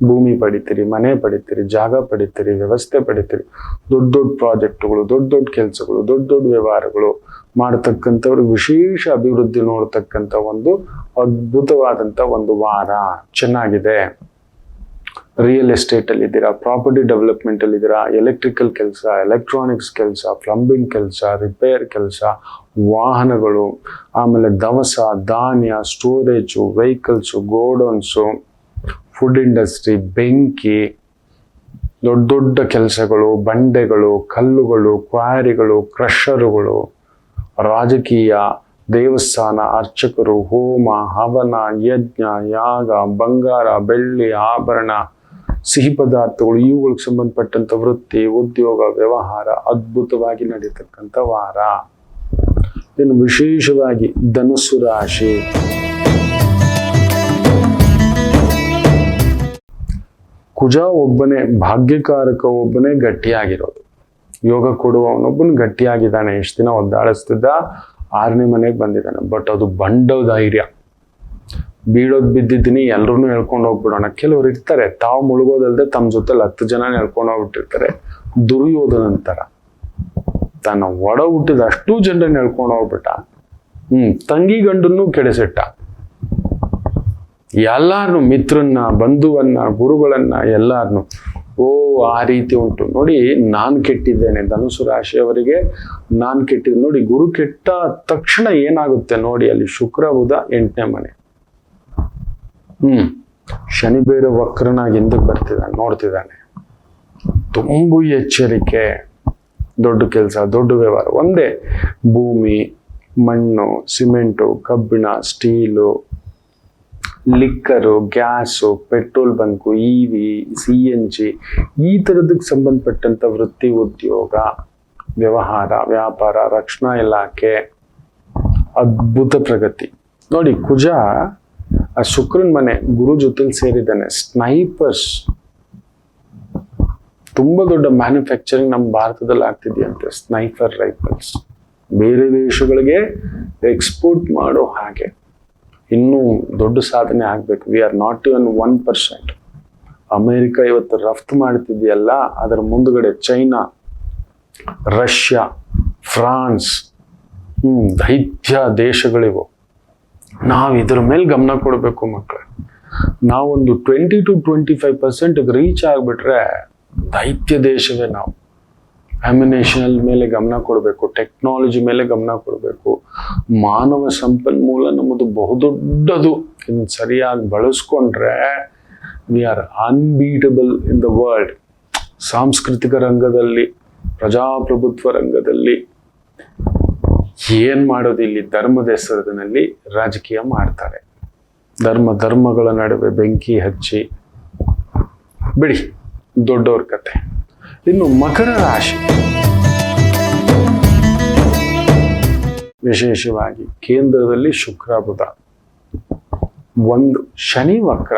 ಭೂಮಿ ಪಡಿತೀರಿ, ಮನೆ ಪಡಿತೀರಿ, ಜಾಗ ಪಡಿತೀರಿ, ವ್ಯವಸ್ಥೆ ಪಡಿತೀರಿ. ದೊಡ್ಡ ಪ್ರಾಜೆಕ್ಟ್ಗಳು, ದೊಡ್ಡ ಕೆಲಸಗಳು, ದೊಡ್ಡ ವ್ಯವಹಾರಗಳು ಮಾಡತಕ್ಕಂಥವ್ರು ವಿಶೇಷ ಅಭಿವೃದ್ಧಿ ನೋಡ್ತಕ್ಕಂಥ ಒಂದು ಅದ್ಭುತವಾದಂಥ ಒಂದು ವಾರ. ಚೆನ್ನಾಗಿದೆ. ರಿಯಲ್ ಎಸ್ಟೇಟ್ ಅಲ್ಲಿ ಇದ್ದೀರಾ, ಪ್ರಾಪರ್ಟಿ ಡೆವಲಪ್ಮೆಂಟ್ ಅಲ್ಲಿ ಇದ್ದೀರಾ, ಎಲೆಕ್ಟ್ರಿಕಲ್ ಕೆಲಸ, ಎಲೆಕ್ಟ್ರಾನಿಕ್ಸ್ ಕೆಲಸ, ಪ್ಲಂಬಿಂಗ್ ಕೆಲಸ, ರಿಪೇರ್ ಕೆಲಸ, ವಾಹನಗಳು, ಆಮೇಲೆ ದವಸ ಧಾನ್ಯ, ಸ್ಟೋರೇಜು, ವೆಹಿಕಲ್ಸು, ಗೋಡೌನ್ಸು, ಫುಡ್ ಇಂಡಸ್ಟ್ರಿ, ಬೆಂಕಿ, ದೊಡ್ಡ ಕೆಲಸಗಳು, ಬಂಡೆಗಳು, ಕಲ್ಲುಗಳು, ಕ್ವಾರಿಗಳು, ಕ್ರಷರುಗಳು, ರಾಜಕೀಯ, ದೇವಸ್ಥಾನ, ಅರ್ಚಕರು, ಹೋಮ, ಹವನ, ಯಜ್ಞ, ಯಾಗ, ಬಂಗಾರ, ಬೆಳ್ಳಿ, ಆಭರಣ, ಸಿಹಿ ಪದಾರ್ಥಗಳು, ಇವುಗಳಿಗೆ ಸಂಬಂಧಪಟ್ಟಂತ ವೃತ್ತಿ, ಉದ್ಯೋಗ, ವ್ಯವಹಾರ ಅದ್ಭುತವಾಗಿ ನಡೀತಕ್ಕಂಥ ವಾರ. ಇನ್ನು ವಿಶೇಷವಾಗಿ ಧನುಸ್ಸು ರಾಶಿ, ಕುಜ ಒಬ್ಬನೇ, ಭಾಗ್ಯಕಾರಕ ಒಬ್ಬನೇ ಗಟ್ಟಿಯಾಗಿರೋದು. ಯೋಗ ಕೊಡುವವನೊಬ್ಬನು ಗಟ್ಟಿಯಾಗಿದ್ದಾನೆ. ಎಷ್ಟು ದಿನ ಒದ್ದಾಡಿಸ್ತಿದ್ದ, 6ನೇ ಮನೆಗೆ ಬಂದಿದ್ದಾನೆ. ಬಟ್ ಅದು ಬಂಡ ಧೈರ್ಯ. ಬೀಳೋದ್ ಬಿದ್ದಿದ್ದೀನಿ, ಎಲ್ರೂ ಹೇಳ್ಕೊಂಡು ಹೋಗ್ಬಿಡೋಣ. ಕೆಲವ್ರು ಇರ್ತಾರೆ, ತಾವು ಮುಳುಗೋದಲ್ದೆ ತಮ್ಮ ಜೊತೆಲಿ 10 ಜನ ಹೇಳ್ಕೊಂಡು ಹೋಗ್ಬಿಟ್ಟಿರ್ತಾರೆ. ದುರ್ಯೋಧನ ಅಂತಾರ, ತನ್ನ ಒಡ ಹುಟ್ಟಿದ ಅಷ್ಟು ಜನರನ್ನ ಹೇಳ್ಕೊಂಡು ಹೋಗ್ಬಿಟ್ಟ. ತಂಗಿ ಗಂಡನ್ನು ಕೆಡಿಸಿಟ್ಟ. ಎಲ್ಲಾರನು, ಮಿತ್ರನ್ನ, ಬಂಧುವನ್ನ, ಗುರುಗಳನ್ನ, ಎಲ್ಲಾರನು. ಆ ರೀತಿ ಉಂಟು ನೋಡಿ. ನಾನ್ ಕೆಟ್ಟಿದ್ದೇನೆ, ಧನುಸು ರಾಶಿಯವರಿಗೆ ನಾನ್ ಕೆಟ್ಟಿದ್ದೆ ನೋಡಿ. ಗುರು ಕೆಟ್ಟ ತಕ್ಷಣ ಏನಾಗುತ್ತೆ ನೋಡಿ, ಅಲ್ಲಿ ಶುಕ್ರ ಬುಧ 8ನೇ ಮನೆ. ಶನಿ ಬೇರೆ ವಕ್ರನಾಗಿ ಹಿಂದಕ್ಕೆ ಬರ್ತಿದ್ದಾನೆ, ನೋಡ್ತಿದ್ದಾನೆ. ತುಂಬು ಎಚ್ಚರಿಕೆ. ದೊಡ್ಡ ಕೆಲಸ, ದೊಡ್ಡ ವ್ಯವಹಾರ ಒಂದೇ. ಭೂಮಿ, ಮಣ್ಣು, ಸಿಮೆಂಟು, ಕಬ್ಬಿಣ, steel, liquor, gas, petrol bunk, EV, CNG, ಈ ಥರದಕ್ಕೆ ಸಂಬಂಧಪಟ್ಟಂತ ವೃತ್ತಿ, ಉದ್ಯೋಗ, ವ್ಯವಹಾರ, ವ್ಯಾಪಾರ, ರಕ್ಷಣಾ ಇಲಾಖೆ, ಅದ್ಭುತ ಪ್ರಗತಿ ನೋಡಿ. ಕುಜ ಆ ಶುಕ್ರನ್ ಮನೆ ಗುರು ಜೊತೆಲಿ ಸೇರಿದ್ದಾನೆ. ಸ್ನೈಪರ್ಸ್, ತುಂಬಾ ದೊಡ್ಡ ಮ್ಯಾನುಫ್ಯಾಕ್ಚರಿಂಗ್ ನಮ್ಮ ಭಾರತದಲ್ಲಿ ಆಗ್ತಿದೆಯಂತೆ. ಸ್ನೈಪರ್ ರೈಫಲ್ಸ್ ಬೇರೆ ದೇಶಗಳಿಗೆ ಎಕ್ಸ್ಪೋರ್ಟ್ ಮಾಡೋ ಹಾಗೆ ಇನ್ನೂ ದೊಡ್ಡ ಸಾಧನೆ ಆಗ್ಬೇಕು. We are not even 1%. America ಇವತ್ತು ರಫ್ತು ಮಾಡ್ತಿದೆಯಲ್ಲ, ಅದರ ಮುಂದುಗಡೆ ಚೈನಾ, ರಷ್ಯಾ, ಫ್ರಾನ್ಸ್, ದೈತ್ಯ ದೇಶಗಳಿವು. ನಾವು ಇದ್ರ ಮೇಲೆ ಗಮನ ಕೊಡಬೇಕು ಮಕ್ಕಳು. ನಾವೊಂದು 20 to 25% ರೀಚ್ ಆಗ್ಬಿಟ್ರೆ ದೈತ್ಯ ದೇಶವೇ ನಾವು. ಅಮ್ಯುನೇಷನ್ ಮೇಲೆ ಗಮನ ಕೊಡಬೇಕು, ಟೆಕ್ನಾಲಜಿ ಮೇಲೆ ಗಮನ ಕೊಡಬೇಕು. ಮಾನವ ಸಂಪನ್ಮೂಲ ನಮ್ಮದು ಬಹುದೊಡ್ಡದು. ಇದನ್ನು ಸರಿಯಾಗಿ ಬಳಸ್ಕೊಂಡ್ರೆ we are unbeatable in the world. ಸಾಂಸ್ಕೃತಿಕ ರಂಗದಲ್ಲಿ, ಪ್ರಜಾಪ್ರಭುತ್ವ ರಂಗದಲ್ಲಿ ಏನ್ ಮಾಡೋದು, ಇಲ್ಲಿ ಧರ್ಮದ ಹೆಸರಿನಲ್ಲಿ ರಾಜಕೀಯ ಮಾಡ್ತಾರೆ. ಧರ್ಮಗಳ ನಡುವೆ ಬೆಂಕಿ ಹಚ್ಚಿ ಬಿಡಿ, ದೊಡ್ಡವ್ರ ಕತೆ. ಇನ್ನು ಮಕರ ರಾಶಿ, ವಿಶೇಷವಾಗಿ ಕೇಂದ್ರದಲ್ಲಿ ಶುಕ್ರ ಬುಧ, ಒಂದು ಶನಿ ವಕ್ರ,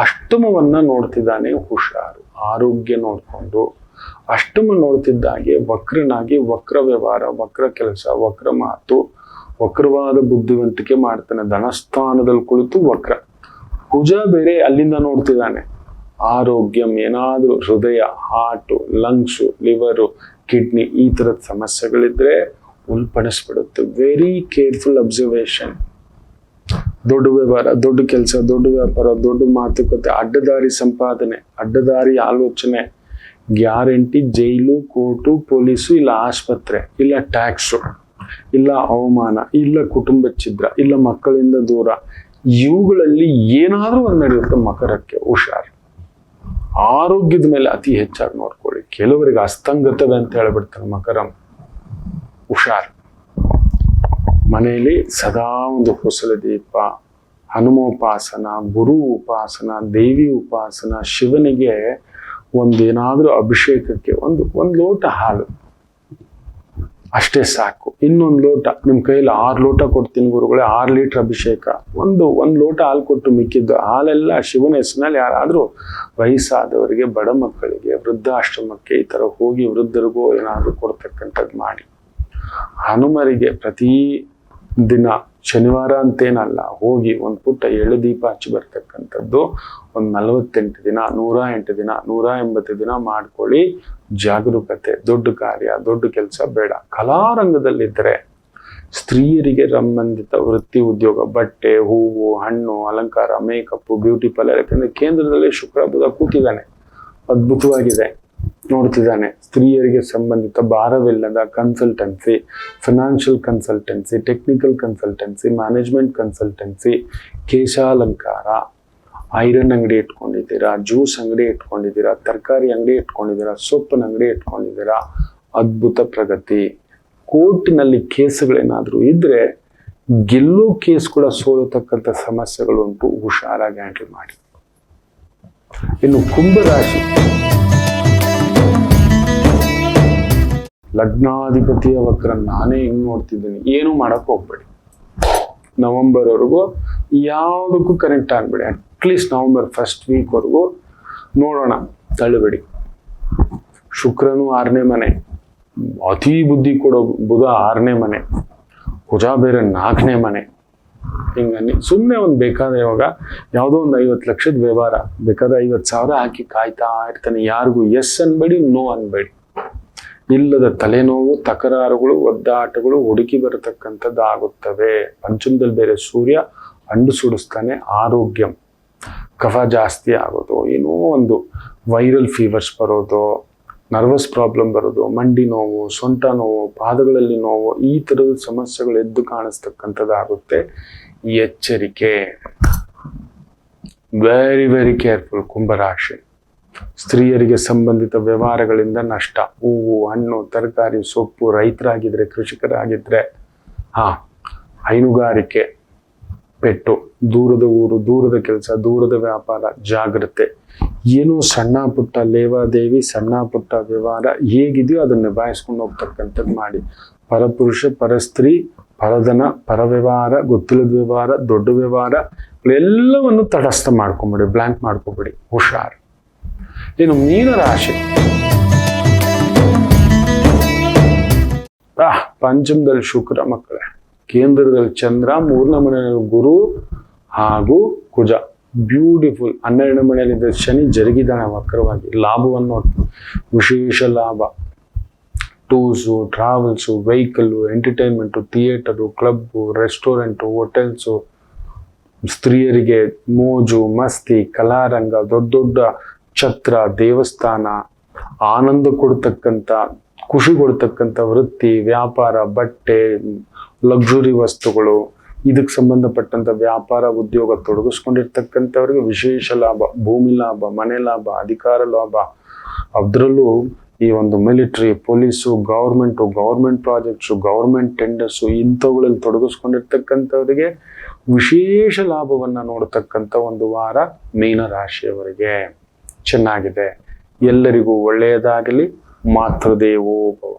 ಅಷ್ಟಮವನ್ನ ನೋಡ್ತಿದ್ದಾನೆ. ಹುಷಾರು, ಆರೋಗ್ಯ ನೋಡ್ಕೊಂಡು. ಅಷ್ಟಮ ನೋಡ್ತಿದ್ದಾಗೆ ವಕ್ರನಾಗಿ ವಕ್ರ ವ್ಯವಹಾರ, ವಕ್ರ ಕೆಲಸ, ವಕ್ರ ಮಾತು, ವಕ್ರವಾದ ಬುದ್ಧಿವಂತಿಕೆ ಮಾಡ್ತಾನೆ. ಧನಸ್ಥಾನದಲ್ಲಿ ಕುಳಿತು ವಕ್ರ. ಕುಜ ಬೇರೆ ಅಲ್ಲಿಂದ ನೋಡ್ತಿದ್ದಾನೆ. ಆರೋಗ್ಯಂ, ಏನಾದರೂ ಹೃದಯ, ಹಾರ್ಟು, ಲಂಗ್ಸು, ಲಿವರು, ಕಿಡ್ನಿ ಈ ಥರದ ಸಮಸ್ಯೆಗಳಿದ್ರೆ ಉಲ್ಪಣಿಸ್ಬಿಡುತ್ತೆ. Very careful observation. ದೊಡ್ಡ ವ್ಯವಹಾರ, ದೊಡ್ಡ ಕೆಲಸ, ದೊಡ್ಡ ವ್ಯಾಪಾರ, ದೊಡ್ಡ ಮಾತುಕತೆ, ಅಡ್ಡದಾರಿ ಸಂಪಾದನೆ, ಅಡ್ಡದಾರಿ ಆಲೋಚನೆ, ಗ್ಯಾರಂಟಿ ಜೈಲು, ಕೋರ್ಟು, ಪೊಲೀಸು, ಇಲ್ಲ ಆಸ್ಪತ್ರೆ, ಇಲ್ಲ ಟ್ಯಾಕ್ಸು, ಇಲ್ಲ ಅವಮಾನ, ಇಲ್ಲ ಕುಟುಂಬ ಛಿದ್ರ, ಇಲ್ಲ ಮಕ್ಕಳಿಂದ ದೂರ, ಇವುಗಳಲ್ಲಿ ಏನಾದರೂ ಒಂದು ನಡೆಯುತ್ತೆ. ಮಕರಕ್ಕೆ ಹುಷಾರು. ಆರೋಗ್ಯದ ಮೇಲೆ ಅತಿ ಹೆಚ್ಚಾಗಿ ನೋಡ್ಕೊಳ್ಳಿ. ಕೆಲವರಿಗೆ ಅಸ್ತಂಗತವೇ ಅಂತ ಹೇಳ್ಬಿಡ್ತಾರೆ ಮಕರಂ. ಹುಷಾರು. ಮನೆಯಲ್ಲಿ ಸದಾ ಒಂದು ಹೊಸಲ ದೀಪ, ಹನುಮೋಪಾಸನ, ಗುರು ಉಪಾಸನ, ದೇವಿ ಉಪಾಸನ, ಶಿವನಿಗೆ ಒಂದೇನಾದ್ರೂ ಅಭಿಷೇಕಕ್ಕೆ ಒಂದು ಲೋಟ ಹಾಲು ಅಷ್ಟೇ ಸಾಕು. ಇನ್ನೊಂದು ಲೋಟ, ನಿಮ್ಮ ಕೈಯಲ್ಲಿ 6 ಲೋಟ ಕೊಡ್ತೀನಿ ಗುರುಗಳೇ, 6 ಲೀಟರ್ ಅಭಿಷೇಕ, ಒಂದು ಲೋಟ ಹಾಲು ಕೊಟ್ಟು ಮಿಕ್ಕಿದ್ದು ಹಾಲೆಲ್ಲ ಶಿವನ ಹೆಸರಿನಲ್ಲಿ ಯಾರಾದರೂ ವಯಸ್ಸಾದವರಿಗೆ, ಬಡ ಮಕ್ಕಳಿಗೆ, ವೃದ್ಧಾಶ್ರಮಕ್ಕೆ ಈ ಥರ ಹೋಗಿ ವೃದ್ಧರಿಗೂ ಏನಾದರೂ ಕೊಡ್ತಕ್ಕಂಥದ್ದು ಮಾಡಿ. ಹನುಮರಿಗೆ ಪ್ರತಿ ದಿನ ಶನಿವಾರ ಅಂತೇನಲ್ಲ, ಹೋಗಿ ಒಂದು ಪುಟ್ಟ ಎಳ್ಳು ದೀಪ ಹಚ್ಚಿ ಬರ್ತಕ್ಕಂಥದ್ದು ಒಂದು 48 ದಿನ, 108 ದಿನ, 180 ದಿನ ಮಾಡ್ಕೊಳ್ಳಿ. ಜಾಗರೂಕತೆ. ದೊಡ್ಡ ಕಾರ್ಯ, ದೊಡ್ಡ ಕೆಲಸ ಬೇಡ. ಕಲಾರಂಗದಲ್ಲಿದ್ದರೆ ಸ್ತ್ರೀಯರಿಗೆ ಸಂಬಂಧಿತ ವೃತ್ತಿ ಉದ್ಯೋಗ, ಬಟ್ಟೆ, ಹೂವು, ಹಣ್ಣು, ಅಲಂಕಾರ, ಮೇಕಪ್, ಬ್ಯೂಟಿ ಪಾರ್ಲರ್. ಯಾಕಂದ್ರೆ ಕೇಂದ್ರದಲ್ಲಿ ಶುಕ್ರ ಬುಧ ಕೂತಿದ್ದಾನೆ, ಅದ್ಭುತವಾಗಿದೆ, ನೋಡ್ತಿದ್ದಾನೆ. ಸ್ತ್ರೀಯರಿಗೆ ಸಂಬಂಧಿತ ಭಾರವಿಲ್ಲದ consultancy, financial consultancy, technical consultancy, management consultancy, ಕೇಶಾಲಂಕಾರ, ಐರನ್ ಅಂಗಡಿ ಇಟ್ಕೊಂಡಿದ್ದೀರಾ, ಜ್ಯೂಸ್ ಅಂಗಡಿ ಇಟ್ಕೊಂಡಿದ್ದೀರಾ, ತರಕಾರಿ ಅಂಗಡಿ ಇಟ್ಕೊಂಡಿದ್ದೀರಾ, ಸೊಪ್ಪಿನ ಅಂಗಡಿ ಇಟ್ಕೊಂಡಿದ್ದೀರಾ, ಅದ್ಭುತ ಪ್ರಗತಿ. ಕೋರ್ಟಿನಲ್ಲಿ ಕೇಸುಗಳೇನಾದರೂ ಇದ್ರೆ ಗೆಲ್ಲೋ ಕೇಸ್ ಕೂಡ ಸೋಲತಕ್ಕಂಥ ಸಮಸ್ಯೆಗಳುಂಟು. ಹುಷಾರಾಗಿ ಹ್ಯಾಂಡಲ್ ಮಾಡಿ. ಇನ್ನು ಕುಂಭರಾಶಿ, ಲಗ್ನಾಧಿಪತಿಯ ವಕ್ರ ನಾನೇ ಹೆಂಗ್ ನೋಡ್ತಿದ್ದೀನಿ, ಏನು ಮಾಡಕ್ ಹೋಗ್ಬೇಡಿ. ನವೆಂಬರ್ ವರೆಗೂ ಯಾವುದಕ್ಕೂ ಕನೆಕ್ಟ್ ಆಗ್ಬೇಡಿ. ಅಟ್ಲೀಸ್ಟ್ ನವೆಂಬರ್ ಫಸ್ಟ್ ವೀಕ್ ವರೆಗೂ ನೋಡೋಣ, ತಳ್ಳಬೇಡಿ. ಶುಕ್ರನು 6ನೇ ಮನೆ, ಅತಿ ಬುದ್ಧಿ ಕೊಡೋ ಬುಧ 6ನೇ ಮನೆ, ಕುಜ ಬೇರೆ 4ನೇ ಮನೆ. ಹಿಂಗನ್ನಿ ಸುಮ್ಮನೆ ಒಂದು ಬೇಕಾದ ಇವಾಗ ಯಾವುದೋ ಒಂದು 50 ಲಕ್ಷದ ವ್ಯವಹಾರ ಬೇಕಾದ್ರೆ 50,000 ಹಾಕಿ ಕಾಯ್ತಾ ಇರ್ತಾನೆ. ಯಾರಿಗೂ ಎಸ್ ಅನ್ಬೇಡಿ, ನೋ ಅನ್ಬೇಡಿ. ಇಲ್ಲದ ತಲೆನೋವು, ತಕರಾರುಗಳು, ಒದ್ದಾಟಗಳು ಹುಡುಕಿ ಬರತಕ್ಕಂಥದ್ದು ಆಗುತ್ತವೆ. ಪಂಚಮದಲ್ಲಿ ಬೇರೆ ಸೂರ್ಯ ಅಂಡು ಸುಡಿಸ್ತಾನೆ. ಆರೋಗ್ಯ, ಕಫ ಜಾಸ್ತಿ ಆಗೋದು, ಏನೋ ಒಂದು ವೈರಲ್ ಫೀವರ್ಸ್ ಬರೋದು, ನರ್ವಸ್ ಪ್ರಾಬ್ಲಮ್ ಬರೋದು, ಮಂಡಿ ನೋವು, ಸೊಂಟ ನೋವು, ಪಾದಗಳಲ್ಲಿ ನೋವು, ಈ ಥರದ ಸಮಸ್ಯೆಗಳು ಎದ್ದು ಕಾಣಿಸ್ತಕ್ಕಂಥದ್ದಾಗುತ್ತೆ. ಎಚ್ಚರಿಕೆ. Very very careful. ಕುಂಭರಾಶಿ ಸ್ತ್ರೀಯರಿಗೆ ಸಂಬಂಧಿತ ವ್ಯವಹಾರಗಳಿಂದ ನಷ್ಟ. ಹೂವು, ಹಣ್ಣು, ತರಕಾರಿ, ಸೊಪ್ಪು, ರೈತರಾಗಿದ್ರೆ, ಕೃಷಿಕರಾಗಿದ್ರೆ, ಹೈನುಗಾರಿಕೆ, ಪೆಟ್ಟು, ದೂರದ ಊರು, ದೂರದ ಕೆಲಸ, ದೂರದ ವ್ಯಾಪಾರ, ಜಾಗ್ರತೆ. ಏನೋ ಸಣ್ಣ ಪುಟ್ಟ ಲೇವಾದೇವಿ, ಸಣ್ಣ ಪುಟ್ಟ ವ್ಯವಹಾರ ಹೇಗಿದೆಯೋ ಅದನ್ನ ನಿಭಾಯಿಸ್ಕೊಂಡು ಹೋಗ್ತಕ್ಕಂಥದ್ದು ಮಾಡಿ. ಪರಪುರುಷ, ಪರಸ್ತ್ರೀ, ಪರಧನ, ಪರವ್ಯವಹಾರ, ಗೊತ್ತಿಲ್ಲದ ವ್ಯವಹಾರ, ದೊಡ್ಡ ವ್ಯವಹಾರ ಎಲ್ಲವನ್ನು ತಟಸ್ಥ ಮಾಡ್ಕೊಂಬಿಡಿ, ಬ್ಲ್ಯಾಂಕ್ ಮಾಡ್ಕೊಬಿಡಿ. ಹುಷಾರ್. ಇನ್ನು ಮೀನರಾಶಿ, ಪಂಚಮದಲ್ಲಿ ಶುಕ್ರ ಮಕ್ಕಳೇ, ಕೇಂದ್ರದಲ್ಲಿ ಚಂದ್ರ, 3ನೇ ಮನೆಯಲ್ಲಿ ಗುರು ಹಾಗೂ ಕುಜ. ಬ್ಯೂಟಿಫುಲ್. 12ನೇ ಮನೆಯಲ್ಲಿದ್ದ ಶನಿ ಜರುಗಿದಾನೆ ವಕ್ರವಾಗಿ. ಲಾಭವನ್ನು ನೋಡ್ತೀವಿ, ವಿಶೇಷ ಲಾಭ. Tours, travels, vehicle, entertainment, theatre, club, restaurant, hotels. ಸ್ತ್ರೀಯರಿಗೆ ಮೋಜು ಮಸ್ತಿ, ಕಲಾರಂಗ, ದೊಡ್ಡ ದೊಡ್ಡ ಛತ್ರ, ದೇವಸ್ಥಾನ, ಆನಂದ ಕೊಡ್ತಕ್ಕಂಥ, ಖುಷಿ ಕೊಡ್ತಕ್ಕಂಥ ವೃತ್ತಿ, ವ್ಯಾಪಾರ, ಬಟ್ಟೆ, ಲಕ್ಸುರಿ ವಸ್ತುಗಳು, ಇದಕ್ಕೆ ಸಂಬಂಧಪಟ್ಟಂತ ವ್ಯಾಪಾರ, ಉದ್ಯೋಗ ತೊಡಗಿಸ್ಕೊಂಡಿರ್ತಕ್ಕಂಥವ್ರಿಗೆ ವಿಶೇಷ ಲಾಭ. ಭೂಮಿ ಲಾಭ, ಮನೆ ಲಾಭ, ಅಧಿಕಾರ ಲಾಭ. ಅದರಲ್ಲೂ ಈ ಒಂದು military, police, government projects, government tenders ಇಂಥವುಗಳಲ್ಲಿ ತೊಡಗಿಸ್ಕೊಂಡಿರ್ತಕ್ಕಂಥವರಿಗೆ ವಿಶೇಷ ಲಾಭವನ್ನ ನೋಡತಕ್ಕಂಥ ಒಂದು ವಾರ ಮೀನರಾಶಿಯವರಿಗೆ ಚೆನ್ನಾಗಿದೆ. ಎಲ್ಲರಿಗೂ ಒಳ್ಳೆಯದಾಗಲಿ. ಮಾತೃದೇವೋ ಭವ.